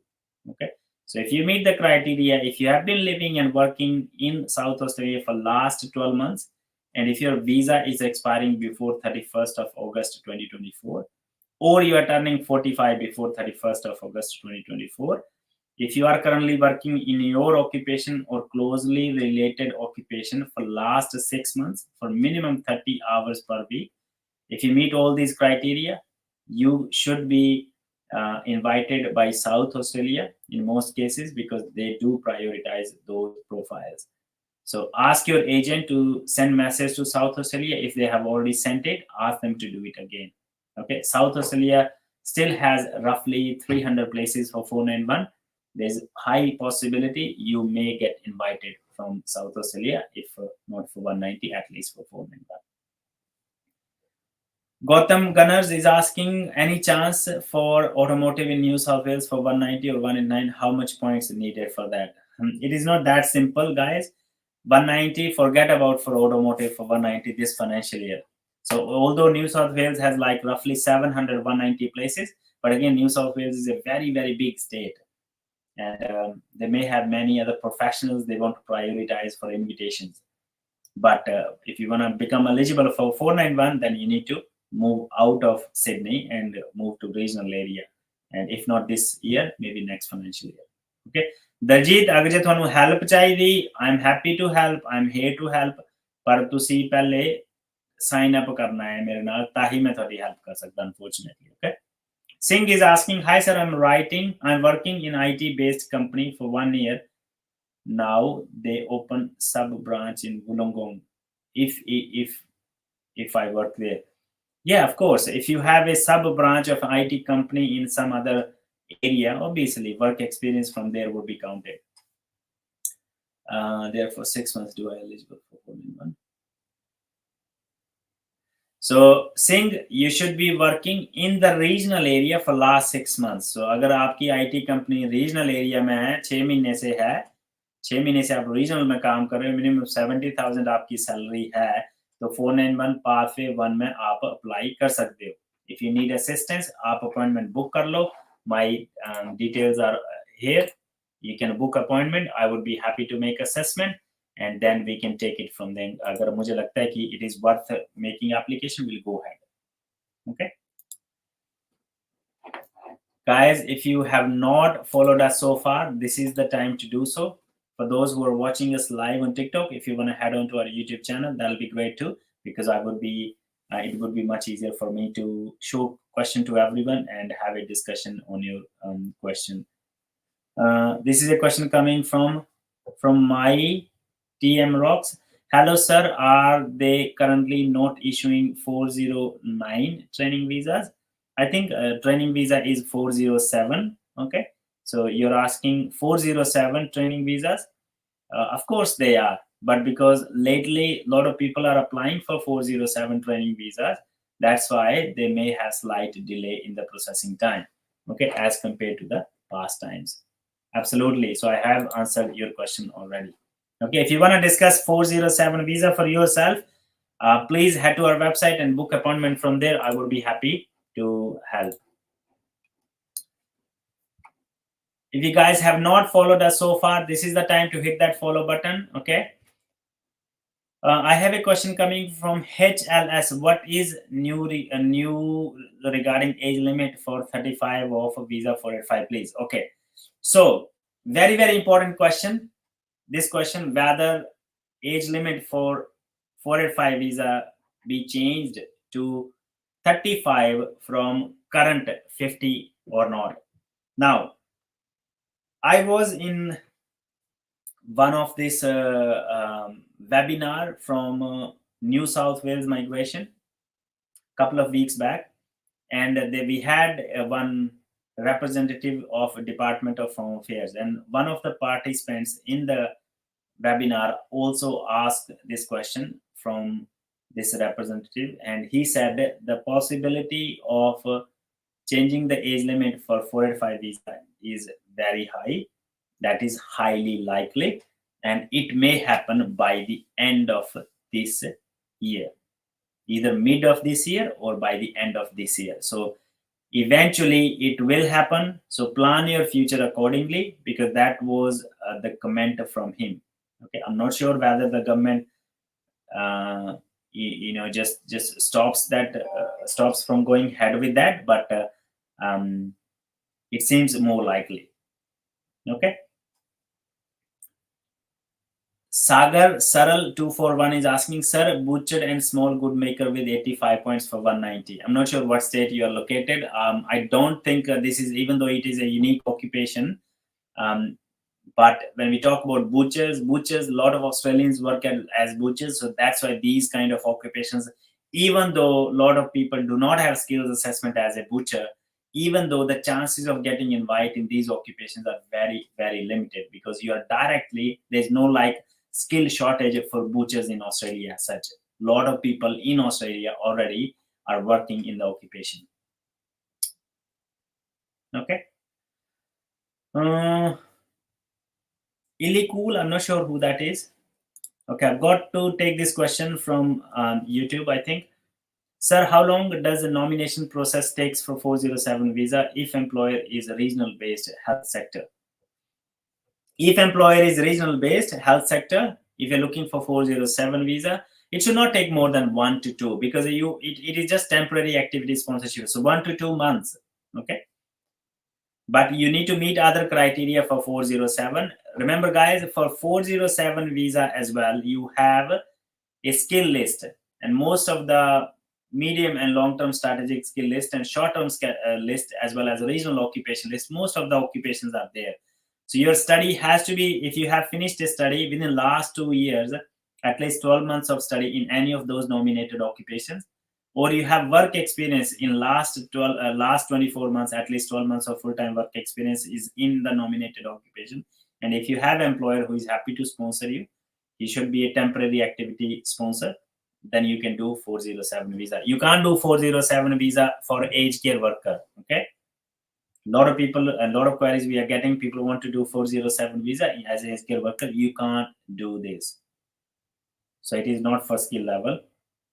Okay. So if you meet the criteria, if you have been living and working in South Australia for last 12 months, and if your visa is expiring before 31st of August 2024, or you are turning 45 before 31st of August 2024, if you are currently working in your occupation or closely related occupation for last 6 months for minimum 30 hours per week, if you meet all these criteria, you should be invited by South Australia in most cases, because they do prioritize those profiles. So ask your agent to send message to South Australia. If they have already sent it, ask them to do it again. Okay, South Australia still has roughly 300 places for 491. There's high possibility you may get invited from South Australia, if not for 190, at least for 491. Gotham Gunners is asking, any chance for automotive in New South Wales for 190 or 189? How much points needed for that? It is not that simple, guys. 190, forget about for automotive for 190 this financial year. So although New South Wales has like roughly 700 190 places, but again, New South Wales is a very, very big state. And they may have many other professionals they want to prioritize for invitations. But if you want to become eligible for 491, then you need to move out of Sydney and move to regional area. And if not this year, maybe next financial year. Okay. Daljit, अगर जे ਤੁਹਾਨੂੰ help चाहिए, I'm happy to help. I'm here to help. पर तुसी पहले sign up करना है मेरे नाल, ताही मैं थोड़ी help कर सकता, unfortunately. Okay. Singh is asking, hi sir, I'm working in IT based company for 1 year. Now they open sub branch in Wollongong. If I work there, yeah, of course. If you have a sub branch of IT company in some other area, obviously work experience from there would be counted. Therefore, 6 months do I eligible for 491? So Singh, you should be working in the regional area for last 6 months. So अगर आपकी IT company regional area में है, 6 महीने से है, 6 महीने से आप रीजनल में काम कर रहे हो, मिनिमम 70,000 आपकी सैलरी है, तो 491 पाथवे 1 में आप अप्लाई कर सकते हो. इफ यू नीड असिस्टेंस, आप अपॉइंटमेंट बुक कर लो. My details are here. You can book appointment. I would be happy to make assessment, and then we can take it from there. अगर मुझे लगता है कि it is worth making application, we'll go ahead. Okay. Guys, if you have not followed us so far, this is the time to do so. For those who are watching us live on TikTok, if you want to head on to our YouTube channel, that'll be great too, because it would be much easier for me to show question to everyone and have a discussion on your question. This is a question coming from my TM Rocks. Hello sir, are they currently not issuing 409 training visas? I think training visa is 407. Okay, so you're asking 407 training visas. Of course they are, but because lately a lot of people are applying for 407 training visas, that's why they may have slight delay in the processing time, okay, as compared to the past times. Absolutely. So I have answered your question already. Okay, if you want to discuss 407 visa for yourself, please head to our website and book appointment from there. I would be happy to help. If you guys have not followed us so far, this is the time to hit that follow button. Okay. I have a question coming from HLS. What is new regarding age limit for 35 of a visa 485, please? Okay. So very, very important question. This question, whether age limit for 485 visa be changed to 35 from current 50 or not. Now, I was in one of these webinar from New South Wales Migration a couple of weeks back, and we had one representative of Department of Home Affairs, and one of the participants in the webinar also asked this question from this representative, and he said that the possibility of changing the age limit for 485 visa is very high. That is highly likely, and it may happen by the end of this year, either mid of this year or by the end of this year. So eventually it will happen. So plan your future accordingly, because that was the comment from him. Okay, I'm not sure whether the government just stops from going ahead with that, but it seems more likely. Okay. Sagar Saral 241 is asking, sir, butcher and small good maker with 85 points for 190. I'm not sure what state you are located. I don't think this is, even though it is a unique occupation, but when we talk about butchers, a lot of Australians work as butchers. So that's why these kind of occupations, even though a lot of people do not have skills assessment as a butcher, even though the chances of getting invited in these occupations are very, very limited, because you are directly, there's no like skill shortage for butchers in Australia as such. A lot of people in Australia already are working in the occupation. Okay. Illycool, I'm not sure who that is. Okay, I've got to take this question from YouTube, I think. Sir, how long does the nomination process takes for 407 visa if employer is a regional based health sector? If employer is regional based health sector, if you're looking for 407 visa, it should not take more than 1 to 2, because it is just temporary activity sponsorship. So 1 to 2 months. Okay. But you need to meet other criteria for 407. Remember, guys, for 407 visa as well, you have a skill list, and most of the medium and long-term strategic skill list and short-term list, as well as a regional occupation list, most of the occupations are there. So your study has to be, if you have finished a study within the last 2 years, at least 12 months of study in any of those nominated occupations, or you have work experience in last 24 months, at least 12 months of full-time work experience is in the nominated occupation. And if you have employer who is happy to sponsor you, he should be a temporary activity sponsor, then you can do 407 visa. You can't do 407 visa for aged care worker. Okay. A lot of people, a lot of queries we are getting, people want to do 407 visa as a aged care worker. You can't do this. So it is not for skill level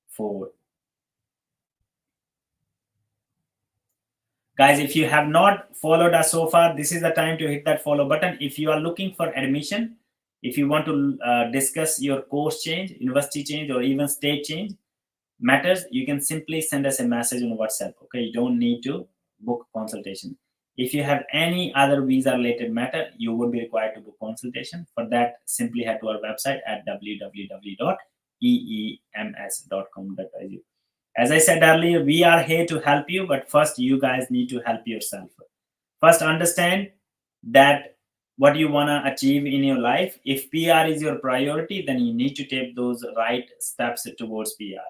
4. Guys, if you have not followed us so far, this is the time to hit that follow button. If you are looking for admission, if you want to discuss your course change, university change, or even state change matters, you can simply send us a message on WhatsApp. Okay, you don't need to book consultation. If you have any other visa related matter, you would be required to book consultation. For that, simply head to our website at www.eems.com.au. As I said earlier, we are here to help you, but first you guys need to help yourself. First, understand that what you want to achieve in your life. If PR is your priority, then you need to take those right steps towards PR.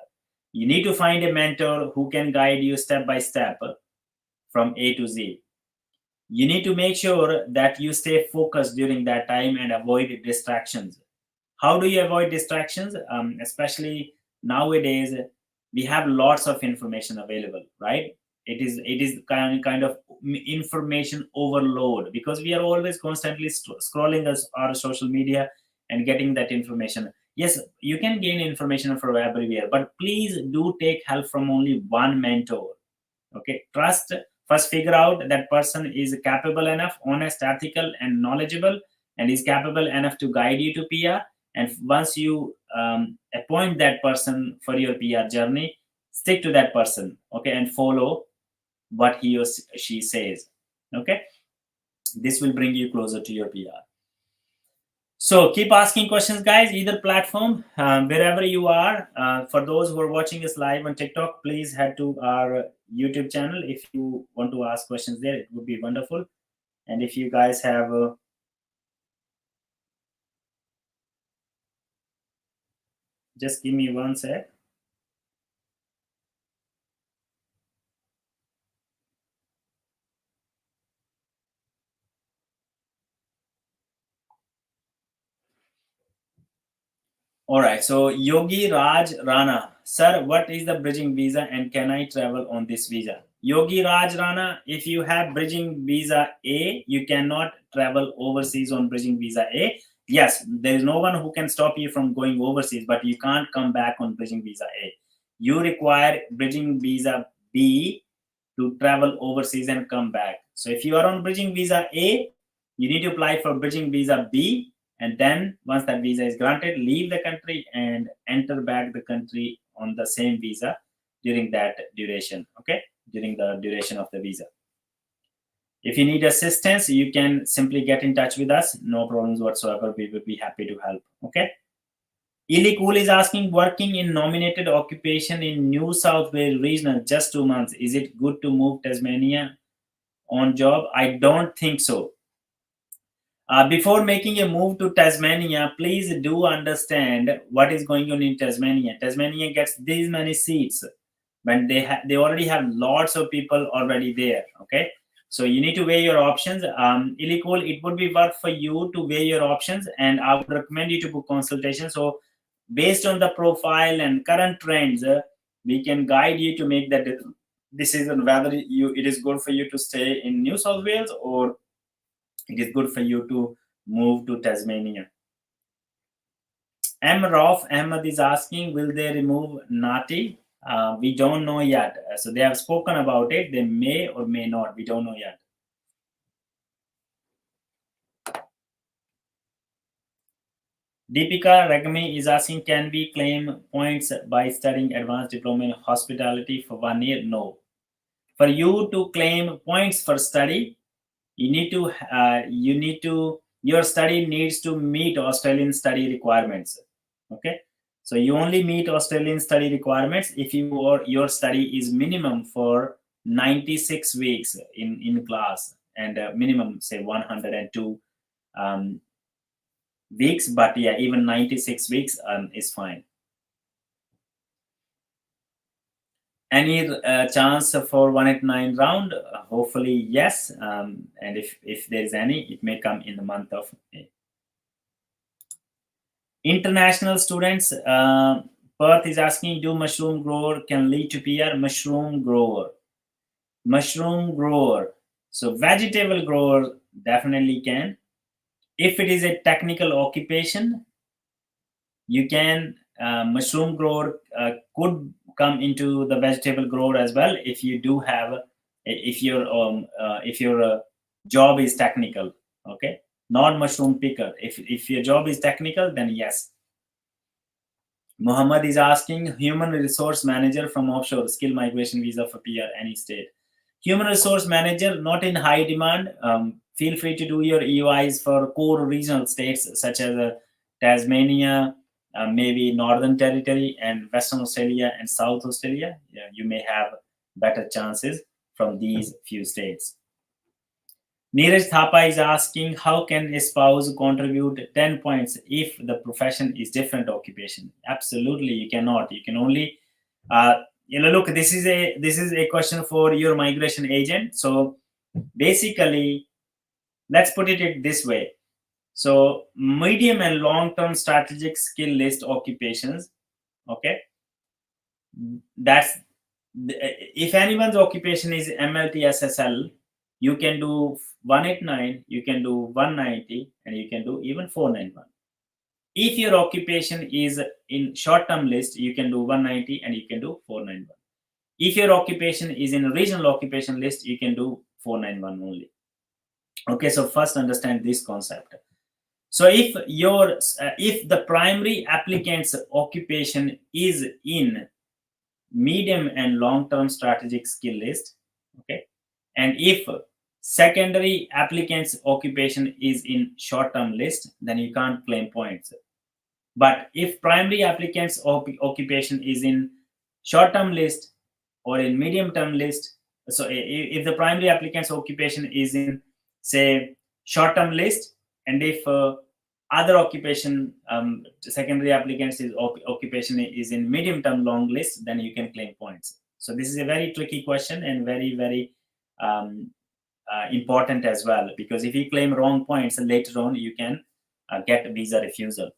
You need to find a mentor who can guide you step by step from A to Z. You need to make sure that you stay focused during that time and avoid distractions. How do you avoid distractions? Especially nowadays, we have lots of information available, right? It is kind of information overload, because we are always constantly scrolling our social media and getting that information. Yes, you can gain information from everywhere, but please do take help from only one mentor. Okay, trust. First, figure out that person is capable enough, honest, ethical, and knowledgeable, and is capable enough to guide you to PR. And once you appoint that person for your PR journey, stick to that person, okay, and follow what he or she says. Okay, this will bring you closer to your PR. So keep asking questions, guys, either platform, wherever you are. For those who are watching us live on TikTok, please head to our YouTube channel. If you want to ask questions there, it would be wonderful. And if you guys have Just give me one sec. All right. So Yogi Raj Rana, sir, what is the bridging visa and can I travel on this visa? Yogi Raj Rana, if you have bridging visa A, you cannot travel overseas on bridging visa A. Yes, there is no one who can stop you from going overseas, but you can't come back on bridging visa A. You require bridging visa B to travel overseas and come back. So if you are on bridging visa A, you need to apply for bridging visa B, and then once that visa is granted, leave the country and enter back the country on the same visa during that duration. Okay, during the duration of the visa. If you need assistance, you can simply get in touch with us. No problems whatsoever. We will be happy to help. Okay. Ili Cool is asking, working in nominated occupation in New South Wales regional just 2 months. Is it good to move Tasmania on job? I don't think so. Before making a move to Tasmania, please do understand what is going on in Tasmania. Tasmania gets these many seats when they already have lots of people already there. Okay, so you need to weigh your options. Illegal, it would be worth for you to weigh your options, and I would recommend you to book consultation. So based on the profile and current trends, we can guide you to make that decision whether it is good for you to stay in New South Wales or it is good for you to move to Tasmania. M. Rauf Ahmed is asking, will they remove Nati? We don't know yet. So they have spoken about it. They may or may not. We don't know yet. Deepika Ragami is asking, can we claim points by studying advanced diploma in hospitality for 1 year? No. For you to claim points for study, your study needs to meet Australian study requirements. Okay, so you only meet Australian study requirements if your study is minimum for 96 weeks in class and minimum say 102 weeks, but yeah, even 96 weeks is fine. Any chance for 189 round? Hopefully yes, and if there is any, it may come in the month of May. International students, Perth is asking, do mushroom grower can lead to PR? Mushroom grower. So vegetable grower definitely can. If it is a technical occupation, you can mushroom grower could come into the vegetable grower as well if you do have if your job is technical. Okay, not mushroom picker. If your job is technical, then yes. Muhammad is asking, human resource manager from offshore, skill migration visa for PR, any state. Human resource manager, not in high demand. Feel free to do your EYs for core regional states such as Tasmania, maybe Northern Territory, and Western Australia and South Australia. Yeah, you may have better chances from these few states. Neeraj Thapa is asking, how can a spouse contribute 10 points if the profession is different occupation? Absolutely, you cannot. You can only, look, this is a question for your migration agent. So basically, let's put it this way. So medium and long-term strategic skill list occupations, okay? That's, if anyone's occupation is MLT SSL, you can do 189, you can do 190, and you can do even 491. If your occupation is in short-term list, you can do 190 and you can do 491. If your occupation is in regional occupation list, you can do 491 only. Okay, so first understand this concept. So if the primary applicant's occupation is in medium and long-term strategic skill list, okay, and if secondary applicant's occupation is in short-term list, then you can't claim points. But if primary applicant's occupation is in short-term list or in medium-term list, so if the primary applicant's occupation is in say short-term list, and if other occupation, secondary applicants is occupation is in medium term long list, then you can claim points. So this is a very tricky question and very important as well, because if you claim wrong points later on, you can get visa refusal.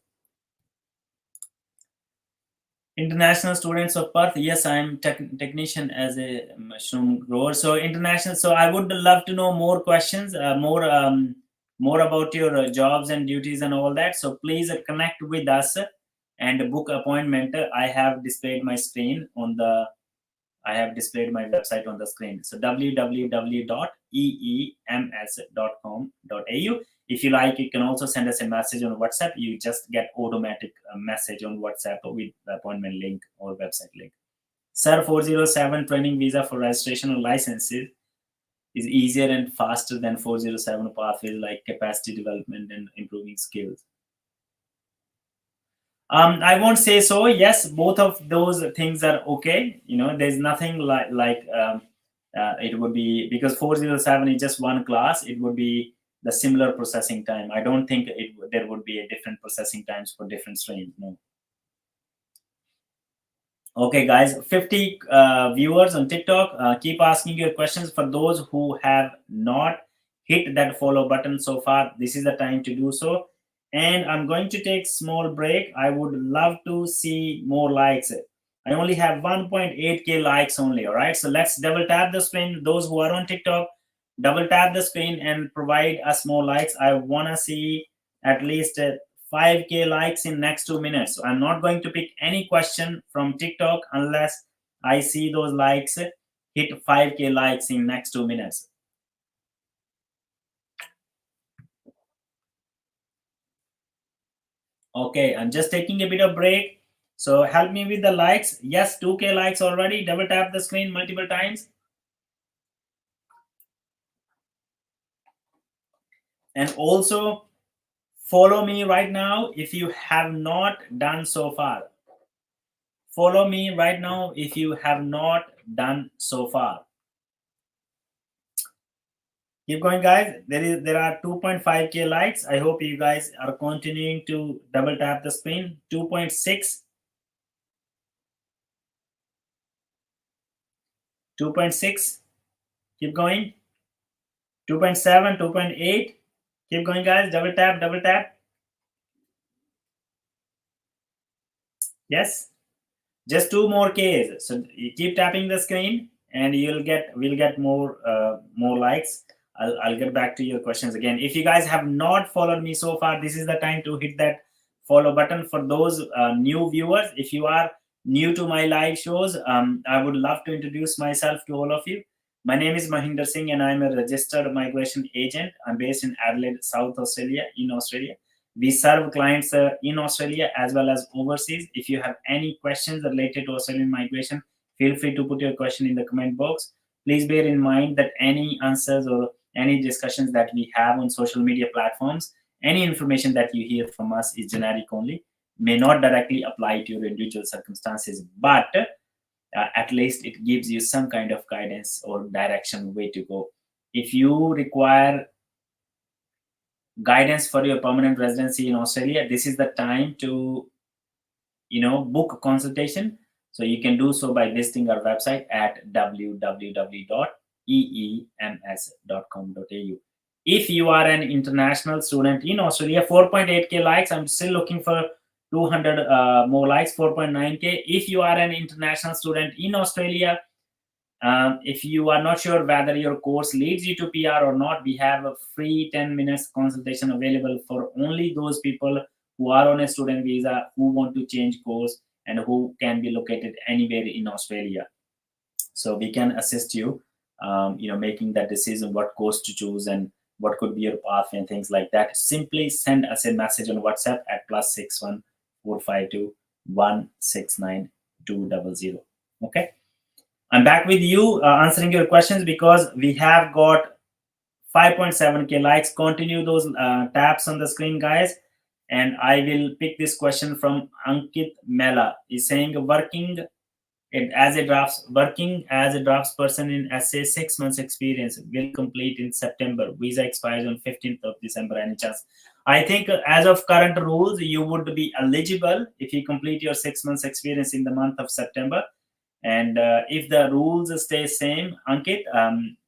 International students of Perth. Yes, I am technician as a mushroom grower. So international. So I would love to know more questions, more about your jobs and duties and all that. So please connect with us and book appointment. I have displayed my screen on the. I have displayed my website on the screen. So www.eems.com.au. If you like, you can also send us a message on WhatsApp. You just get automatic message on WhatsApp with the appointment link or website link. Sir, 407 training visa for registration or licenses is easier and faster than 407 pathways like capacity development and improving skills. I won't say so. Yes, both of those things are okay. There's nothing like it would be, because 407 is just one class. It would be the similar processing time. I don't think there would be a different processing times for different strains. No. Okay, guys, 50 viewers on TikTok. Keep asking your questions. For those who have not hit that follow button so far, this is the time to do so. And I'm going to take small break. I would love to see more likes. I only have 1.8k likes only. All right, so let's double tap the screen. Those who are on TikTok, double tap the screen and provide us more likes. I want to see at least 5k likes in next 2 minutes. So I'm not going to pick any question from TikTok unless I see those likes hit 5k likes in next 2 minutes. Okay, I'm just taking a bit of break. So help me with the likes. Yes, 2k likes already. Double tap the screen multiple times. And also follow me right now if you have not done so far. Follow me right now if you have not done so far. Keep going, guys. There are 2.5k likes. I hope you guys are continuing to double tap the screen. 2.6, 2.6. Keep going. 2.7, 2.8. Keep going, guys. Double tap, double tap. Yes. Just 2 more Ks. So you keep tapping the screen, and we'll get more likes. I'll get back to your questions again. If you guys have not followed me so far, this is the time to hit that follow button. For those new viewers, if you are new to my live shows, I would love to introduce myself to all of you. My name is Mahinder Singh, and I'm a registered migration agent. I'm based in Adelaide, South Australia, in Australia. We serve clients in Australia as well as overseas. If you have any questions related to Australian migration, feel free to put your question in the comment box. Please bear in mind that any answers or any discussions that we have on social media platforms, any information that you hear from us is generic only, may not directly apply to your individual circumstances, but at least it gives you some kind of guidance or direction way to go. If you require guidance for your permanent residency in Australia, this is the time to book a consultation. So you can do so by visiting our website at www.eems.com.au. If you are an international student in Australia, 4.8k likes. I'm still looking for 200 more likes. 4.9k. If you are an international student in Australia, if you are not sure whether your course leads you to PR or not, we have a free 10 minutes consultation available for only those people who are on a student visa, who want to change course, and who can be located anywhere in Australia. So we can assist you, making that decision what course to choose and what could be your path and things like that. Simply send us a message on WhatsApp at +61 452 169 200. Okay. I'm back with you answering your questions because we have got 5.7k likes. Continue those taps on the screen, guys. And I will pick this question from Ankit Mela. He's saying working as a drafts person in SA 6 months experience will complete in September. Visa expires on 15th of December. Any chance? I think as of current rules, you would be eligible if you complete your 6 months experience in the month of September. And if the rules stay same, Ankit,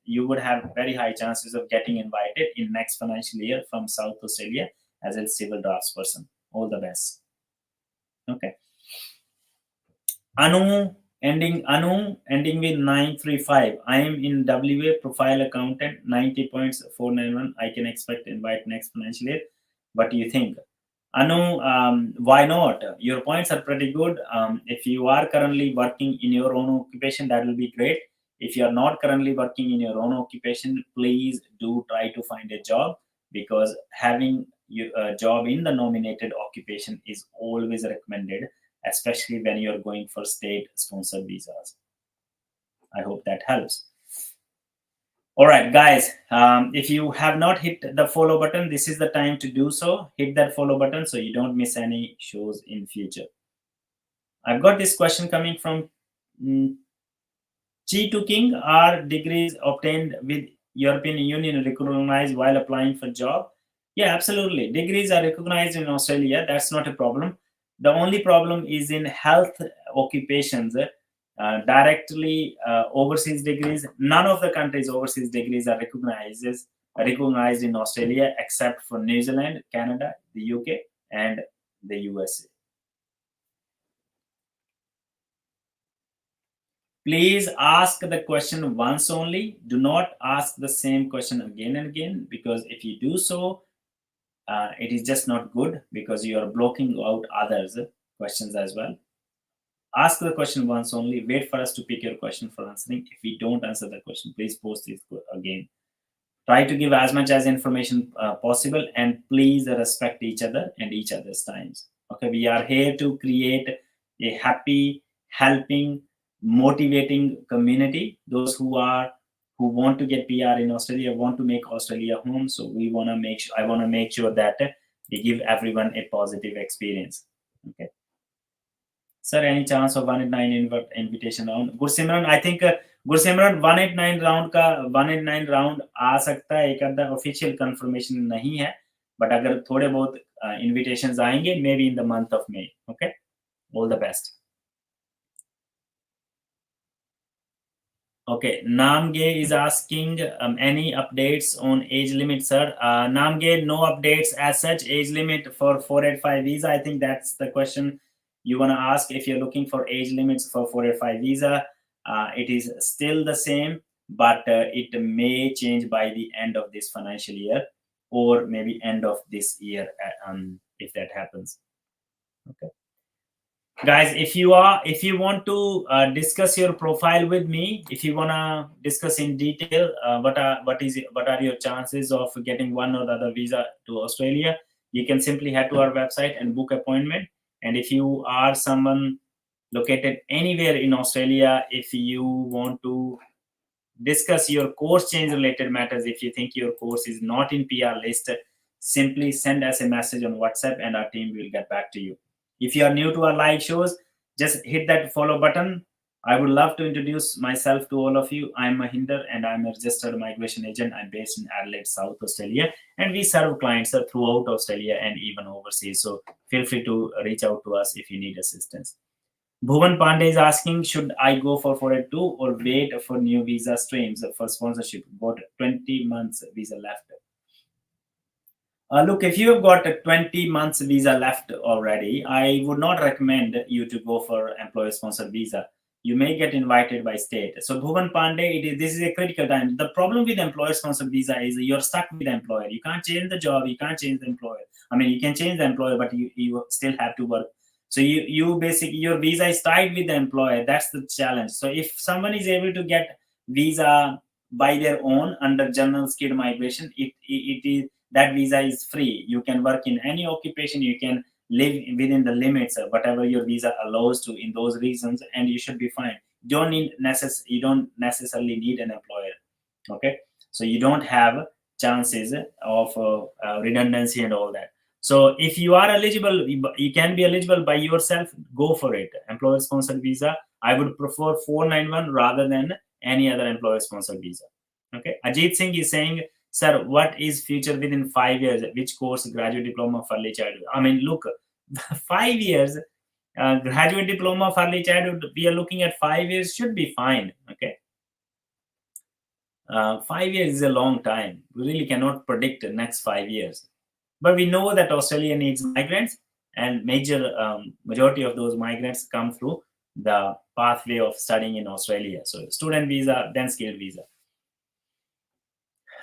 you would have very high chances of getting invited in next financial year from South Australia as a civil draftsperson. All the best. Okay. Anu ending with 935. I am in WA, profile accountant, 90 points, 491. I can expect invite next financial year. What do you think? Anu, why not? Your points are pretty good. If you are currently working in your own occupation, that will be great. If you are not currently working in your own occupation, please do try to find a job, because having a job in the nominated occupation is always recommended, especially when you're going for state sponsored visas. I hope that helps. All right, guys, if you have not hit the follow button, this is the time to do so. Hit that follow button so you don't miss any shows in future. I've got this question coming from Chi2 King. Are degrees obtained with European Union recognized while applying for job? Yeah, absolutely. Degrees are recognized in Australia. That's not a problem. The only problem is in health occupations. Directly overseas degrees, none of the countries overseas degrees are recognized in Australia except for New Zealand, Canada, the UK, and the USA. Please ask the question once only. Do not ask the same question again and again, because if you do so, it is just not good, because you are blocking out others' questions as well. Ask the question once only. Wait for us to pick your question for answering. If we don't answer the question, please post it again. Try to give as much as information possible, and please respect each other and each other's times. Okay, we are here to create a happy, helping, motivating community. Those who want to get PR in Australia, want to make Australia home. So we want to make sure. I want to make sure that we give everyone a positive experience. Okay. Sir, any chance of 189 invitation round? Gursimran, I think Gursimran 189 round आ सकता है. एक आधा official confirmation नहीं है, but अगर थोड़े बहुत invitations आएंगे, may be in the month of May. Okay, all the best. Okay, Namge is asking any updates on age limit, sir. Namge, no updates as such. Age limit for 485 visa, I think that's the question you want to ask. If you're looking for age limits for 485 visa, it is still the same, but it may change by the end of this financial year, or maybe end of this year, if that happens. Okay. Guys, if you want to discuss your profile with me, if you want to discuss in detail what are your chances of getting one or the other visa to Australia, you can simply head to our website and book appointment. And if you are someone located anywhere in Australia, if you want to discuss your course change related matters, if you think your course is not in PR list, simply send us a message on WhatsApp and our team will get back to you. If you are new to our live shows, just hit that follow button. I would love to introduce myself to all of you. I'm Mahinder and I'm a registered migration agent. I'm based in Adelaide, South Australia, and we serve clients throughout Australia and even overseas. So feel free to reach out to us if you need assistance. Bhuvan Pandey is asking, should I go for 482 or wait for new visa streams for sponsorship? Got 20 months visa left. Look, if you have got a 20 months visa left already, I would not recommend you to go for employer-sponsored visa. You may get invited by state. So Bhuvan Pandey, this is a critical time. The problem with employer-sponsored visa is you're stuck with the employer. You can't change the job. You can't change the employer. I mean, you can change the employer, but you still have to work. So you basically, your visa is tied with the employer. That's the challenge. So if someone is able to get visa by their own under general skilled migration, it is, that visa is free. You can work in any occupation. You can live within the limits of whatever your visa allows to in those regions, and you should be fine. You don't necessarily need an employer. Okay, so you don't have chances of redundancy and all that. So if you are eligible, you can be eligible by yourself. Go for it. Employer-sponsored visa. I would prefer 491 rather than any other employer-sponsored visa. Okay. Ajit Singh is saying, Sir, what is future within 5 years? Which course? Graduate diploma for early childhood. I mean, look, 5 years, graduate diploma for early childhood, we are looking at 5 years, should be fine. Okay. 5 years is a long time. We really cannot predict the next 5 years. But we know that Australia needs migrants, and majority of those migrants come through the pathway of studying in Australia. So student visa, then skilled visa.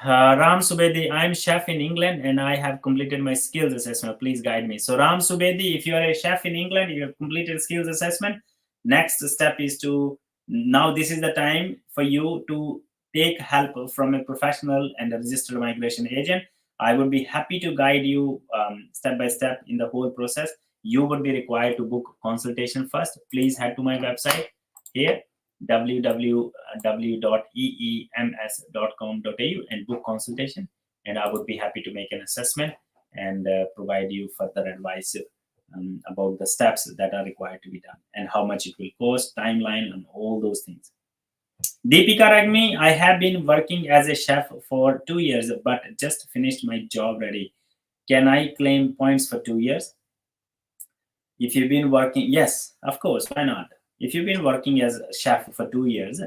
Ram Subedi, I'm chef in England and I have completed my skills assessment. Please guide me. So Ram Subedi, if you are a chef in England, you have completed skills assessment. Next step is now this is the time for you to take help from a professional and a registered migration agent. I would be happy to guide you step by step in the whole process. You would be required to book consultation first. Please head to my website here, www.eems.com.au, and book consultation, and I would be happy to make an assessment and provide you further advice about the steps that are required to be done and how much it will cost, timeline, and all those things. Deepika Ragmi, I have been working as a chef for 2 years but just finished my job ready. Can I claim points for 2 years? If you've been working, yes, of course, why not? If you've been working as a chef for 2 years,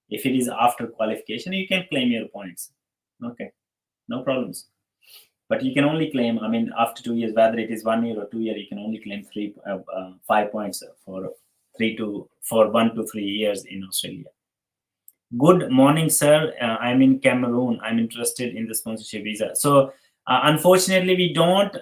if it is after qualification, you can claim your points. Okay, no problems. But you can only claim, I mean, after 2 years, whether it is 1 year or 2 years, you can only claim 5 points for 1 to 3 years in Australia. Good morning, sir. I'm in Cameroon. I'm interested in the sponsorship visa. So, unfortunately, we don't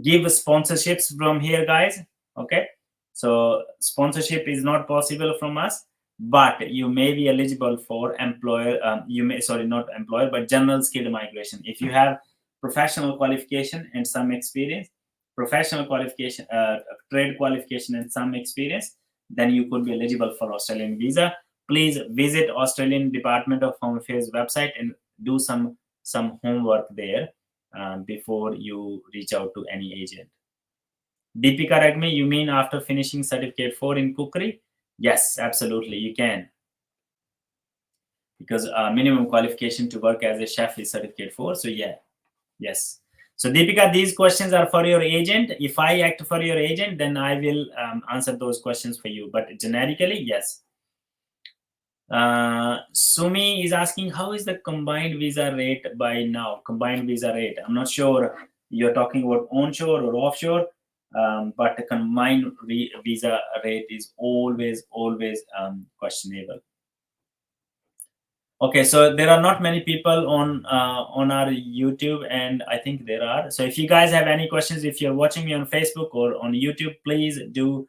give sponsorships from here, guys. Okay. So, sponsorship is not possible from us, but you may be eligible for employer. Not employer, but general skilled migration. If you have professional qualification and some experience, professional qualification, trade qualification, and some experience, then you could be eligible for Australian visa. Please visit Australian Department of Home Affairs website and do some homework there before you reach out to any agent. Deepika Ragmi, you mean after finishing certificate 4 in cookery? Yes, absolutely, you can. Because minimum qualification to work as a chef is certificate 4. So yeah, yes. So Deepika, these questions are for your agent. If I act for your agent, then I will answer those questions for you. But generically, yes. Sumi is asking, how is the combined visa rate by now? Combined visa rate. I'm not sure you're talking about onshore or offshore, but the combined visa rate is always questionable. Okay, so there are not many people on our YouTube, and I think there are. So if you guys have any questions, if you're watching me on Facebook or on YouTube, please do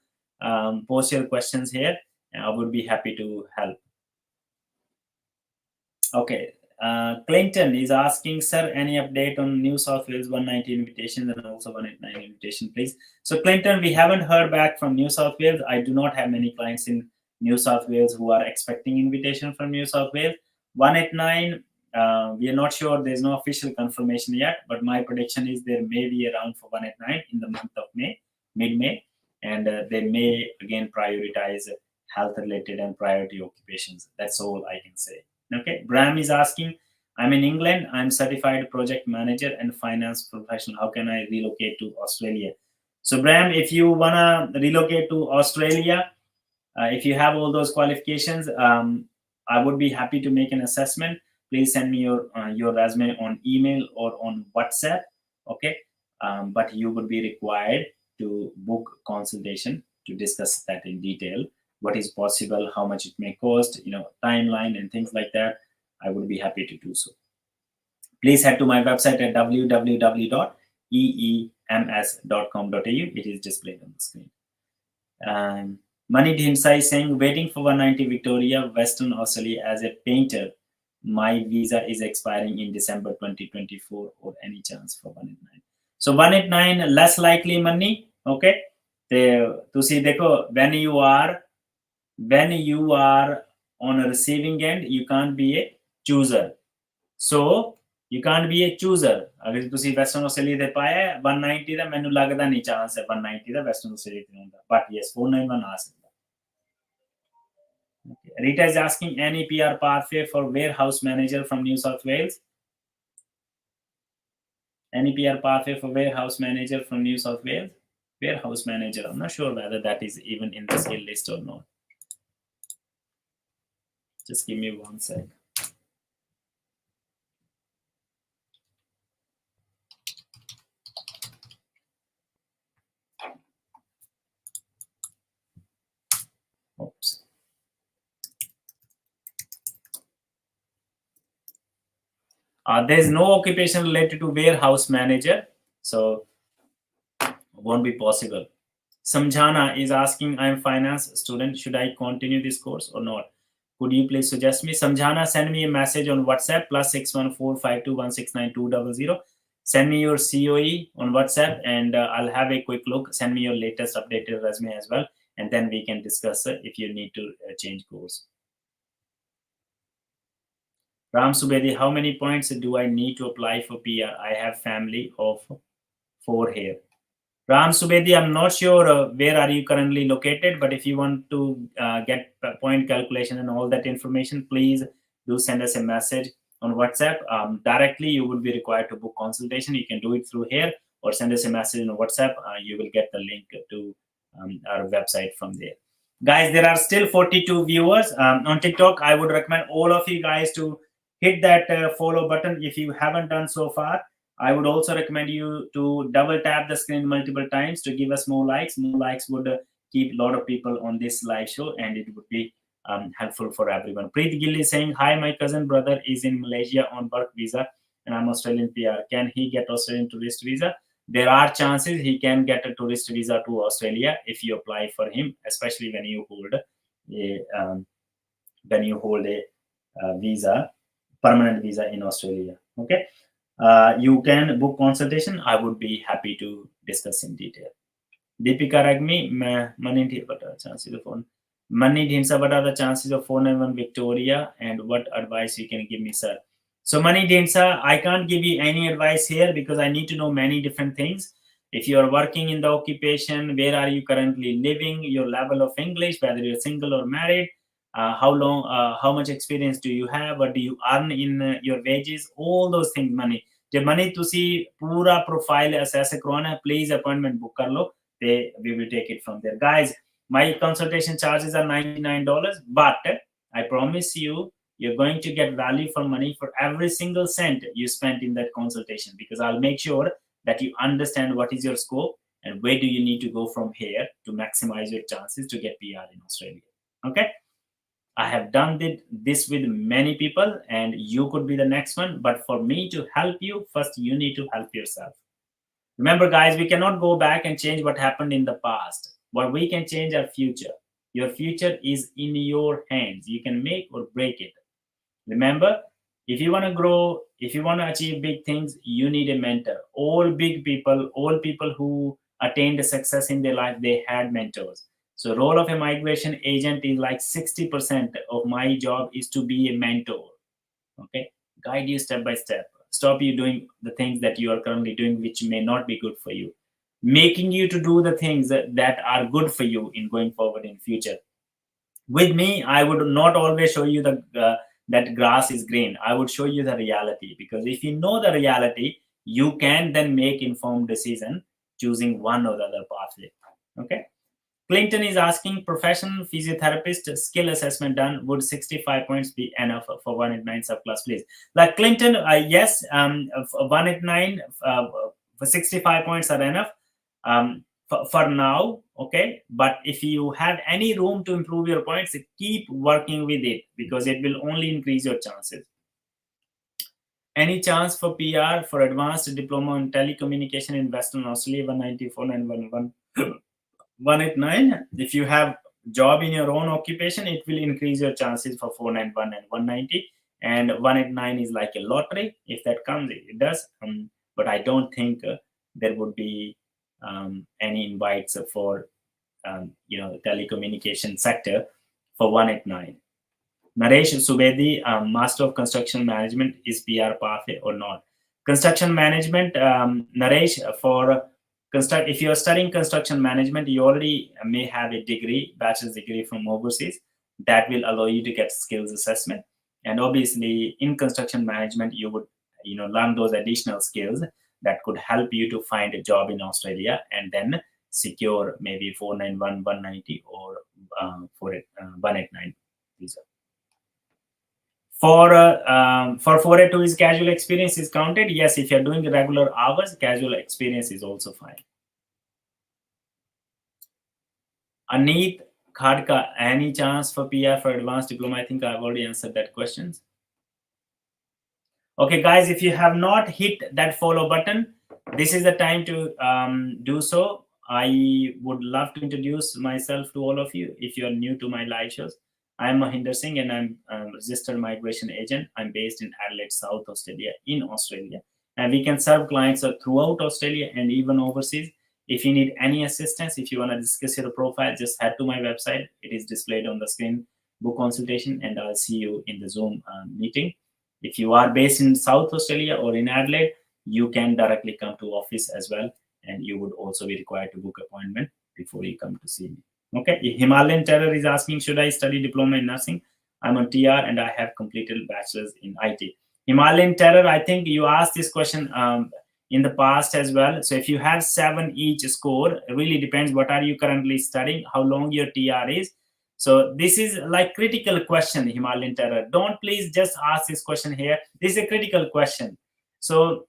post your questions here, and I would be happy to help. Okay, Clinton is asking, sir, any update on New South Wales 190 invitation and also 189 invitation, please? So Clinton, we haven't heard back from New South Wales. I do not have many clients in New South Wales who are expecting invitation from New South Wales. 189, we are not sure. There's no official confirmation yet, but my prediction is there may be around for 189 in the month of May, mid-May, and they may again prioritize health-related and priority occupations. That's all I can say. Okay, Bram is asking, I'm in England. I'm certified project manager and finance professional. How can I relocate to Australia? So Bram, if you wanna relocate to Australia, if you have all those qualifications, I would be happy to make an assessment. Please send me your resume on email or on WhatsApp. Okay, but you would be required to book consultation to discuss that in detail. What is possible, how much it may cost, timeline and things like that. I would be happy to do so. Please head to my website at www.eems.com.au. It is displayed on the screen. Mani Dhimsai is saying, waiting for 190 Victoria, Western Australia as a painter. My visa is expiring in December 2024, or any chance for 189. So 189 less likely, Mani. Okay. Tusi dekho, when you are on a receiving end, you can't be a chooser. So you can't be a chooser. अगर तुसी Western Australia दे पाया 190 दा मैनू लगदा नहीं chance है 190 दा Western Australia ते होंदा. But yes, 491 आ सकदा. Okay. Rita is asking, any PR pathway for warehouse manager from New South Wales? Any PR pathway for warehouse manager from New South Wales? Warehouse manager, I'm not sure whether that is even in the skill list or not. Just give me 1 sec. Oops. There's no occupation related to warehouse manager, so won't be possible. Samjhana is asking, I'm finance student. Should I continue this course or not? Could you please suggest me? Samjhana, send me a message on WhatsApp +61452169200. Send me your COE on WhatsApp and I'll have a quick look. Send me your latest updated resume as well. And then we can discuss if you need to change course. Ram Subedi, how many points do I need to apply for PR? I have family of 4 here. Ram Subedi, I'm not sure where are you currently located, but if you want to get point calculation and all that information, please do send us a message on WhatsApp. Directly, you would be required to book consultation. You can do it through here or send us a message on WhatsApp. You will get the link to our website from there. Guys, there are still 42 viewers on TikTok. I would recommend all of you guys to hit that follow button if you haven't done so far. I would also recommend you to double tap the screen multiple times to give us more likes. More likes would keep a lot of people on this live show, and it would be helpful for everyone. Preet Gill is saying, hi, my cousin brother is in Malaysia on work visa, and I'm Australian PR. Can he get Australian tourist visa? There are chances he can get a tourist visa to Australia if you apply for him, especially when you hold a visa, permanent visa in Australia. Okay. You can book consultation. I would be happy to discuss in detail. Deepika Ragmi, what are the chances of phone? Mani Dhinsa, what are the chances of 491 Victoria, and what advice you can give me, sir? So Mani Dhinsa, I can't give you any advice here because I need to know many different things. If you are working in the occupation, where are you currently living, your level of English, whether you're single or married, how much experience do you have, what do you earn in your wages, all those things. Money je money tusi pura profile assess karwana, please appointment book kar lo, we will take it from there. Guys, my consultation charges are $99, but I promise you, you're going to get value for money for every single cent you spent in that consultation, because I'll make sure that you understand what is your scope and where do you need to go from here to maximize your chances to get PR in Australia. Okay. I have done this with many people, and you could be the next one. But for me to help you, first you need to help yourself. Remember, guys, we cannot go back and change what happened in the past. But we can change our future. Your future is in your hands. You can make or break it. Remember, if you want to grow, if you want to achieve big things, you need a mentor. All big people, all people who attained success in their life, they had mentors. So role of a migration agent is like 60% of my job is to be a mentor. Okay. Guide you step by step. Stop you doing the things that you are currently doing, which may not be good for you. Making you to do the things that are good for you in going forward in future. With me, I would not always show you that grass is green. I would show you the reality, because if you know the reality, you can then make informed decision choosing one or the other pathway. Okay. Clinton is asking, professional physiotherapist skill assessment done, would 65 points be enough for 189 subclass, please? Like Clinton, yes, 189 for 65 points are enough for now, okay? But if you have any room to improve your points, keep working with it, because it will only increase your chances. Any chance for PR for advanced diploma in telecommunication in Western Australia, 194 and 189. If you have job in your own occupation, it will increase your chances for 491 and 190. And 189 is like a lottery. If that comes, it does. But I don't think there would be any invites for the telecommunication sector for 189. Naresh Subedi, Master of Construction Management, is PR pathway or not? Construction management, Naresh, for if you are studying construction management, you already may have a degree, bachelor's degree from overseas, that will allow you to get skills assessment. And obviously, in construction management, you would learn those additional skills that could help you to find a job in Australia and then secure maybe 491, 190 or 189 visa. For 482, is casual experience is counted? Yes, if you're doing regular hours, casual experience is also fine. Aneet Khadka, any chance for PR for advanced diploma? I think I've already answered that question. Okay, guys, if you have not hit that follow button, this is the time to do so. I would love to introduce myself to all of you. If you are new to my live shows, I'm Mahinder Singh and I'm a registered migration agent. I'm based in Adelaide, South Australia, in Australia. And we can serve clients throughout Australia and even overseas. If you need any assistance, if you want to discuss your profile, just head to my website. It is displayed on the screen, book consultation, and I'll see you in the Zoom meeting. If you are based in South Australia or in Adelaide, you can directly come to office as well. And you would also be required to book appointment before you come to see me. Okay, Himalayan Terror is asking, should I study diploma in nursing? I'm on TR and I have completed bachelor's in IT. Himalayan Terror, I think you asked this question in the past as well. So if you have 7 each score, it really depends what are you currently studying, how long your TR is. So this is like critical question, Himalayan Terror. Don't please just ask this question here. This is a critical question. So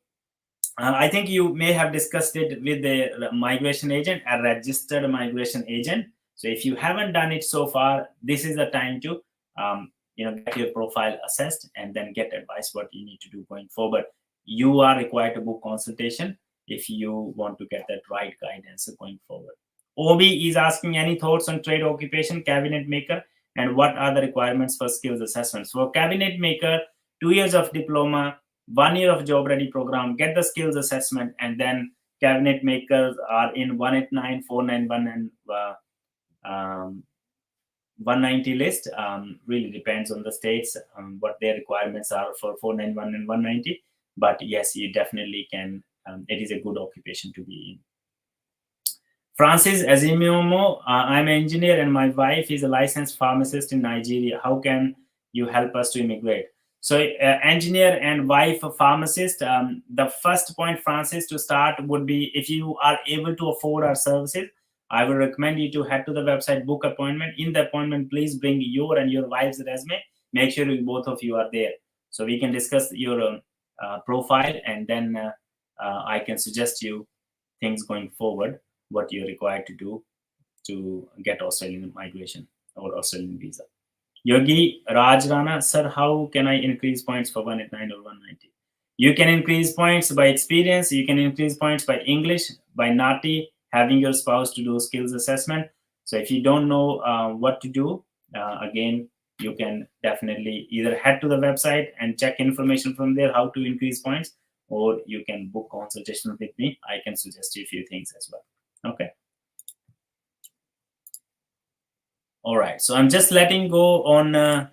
I think you may have discussed it with the migration agent, a registered migration agent. So if you haven't done it so far, this is the time to get your profile assessed and then get advice what you need to do going forward. You are required to book consultation if you want to get that right guidance going forward. OB is asking, any thoughts on trade occupation, cabinet maker, and what are the requirements for skills assessments? For cabinet maker, 2 years of diploma, 1 year of job ready program, get the skills assessment, and then cabinet makers are in 189, 491, and 190 list. Really depends on the states what their requirements are for 491 and 190. But yes, you definitely can. It is a good occupation to be in. Francis Azimiomo, I'm an engineer and my wife is a licensed pharmacist in Nigeria. How can you help us to immigrate? So engineer and wife a pharmacist, the first point, Francis, to start would be, if you are able to afford our services, I would recommend you to head to the website, book appointment. In the appointment, please bring your and your wife's resume. Make sure both of you are there. So we can discuss your profile and then I can suggest you things going forward, what you're required to do to get Australian migration or Australian visa. Yogi Raj Rana, sir, how can I increase points for 189 or 190? You can increase points by experience. You can increase points by English, by NATI, having your spouse to do skills assessment. So if you don't know what to do, again, you can definitely either head to the website and check information from there, how to increase points, or you can book consultation with me. I can suggest you a few things as well. Okay. All right. So I'm just letting go on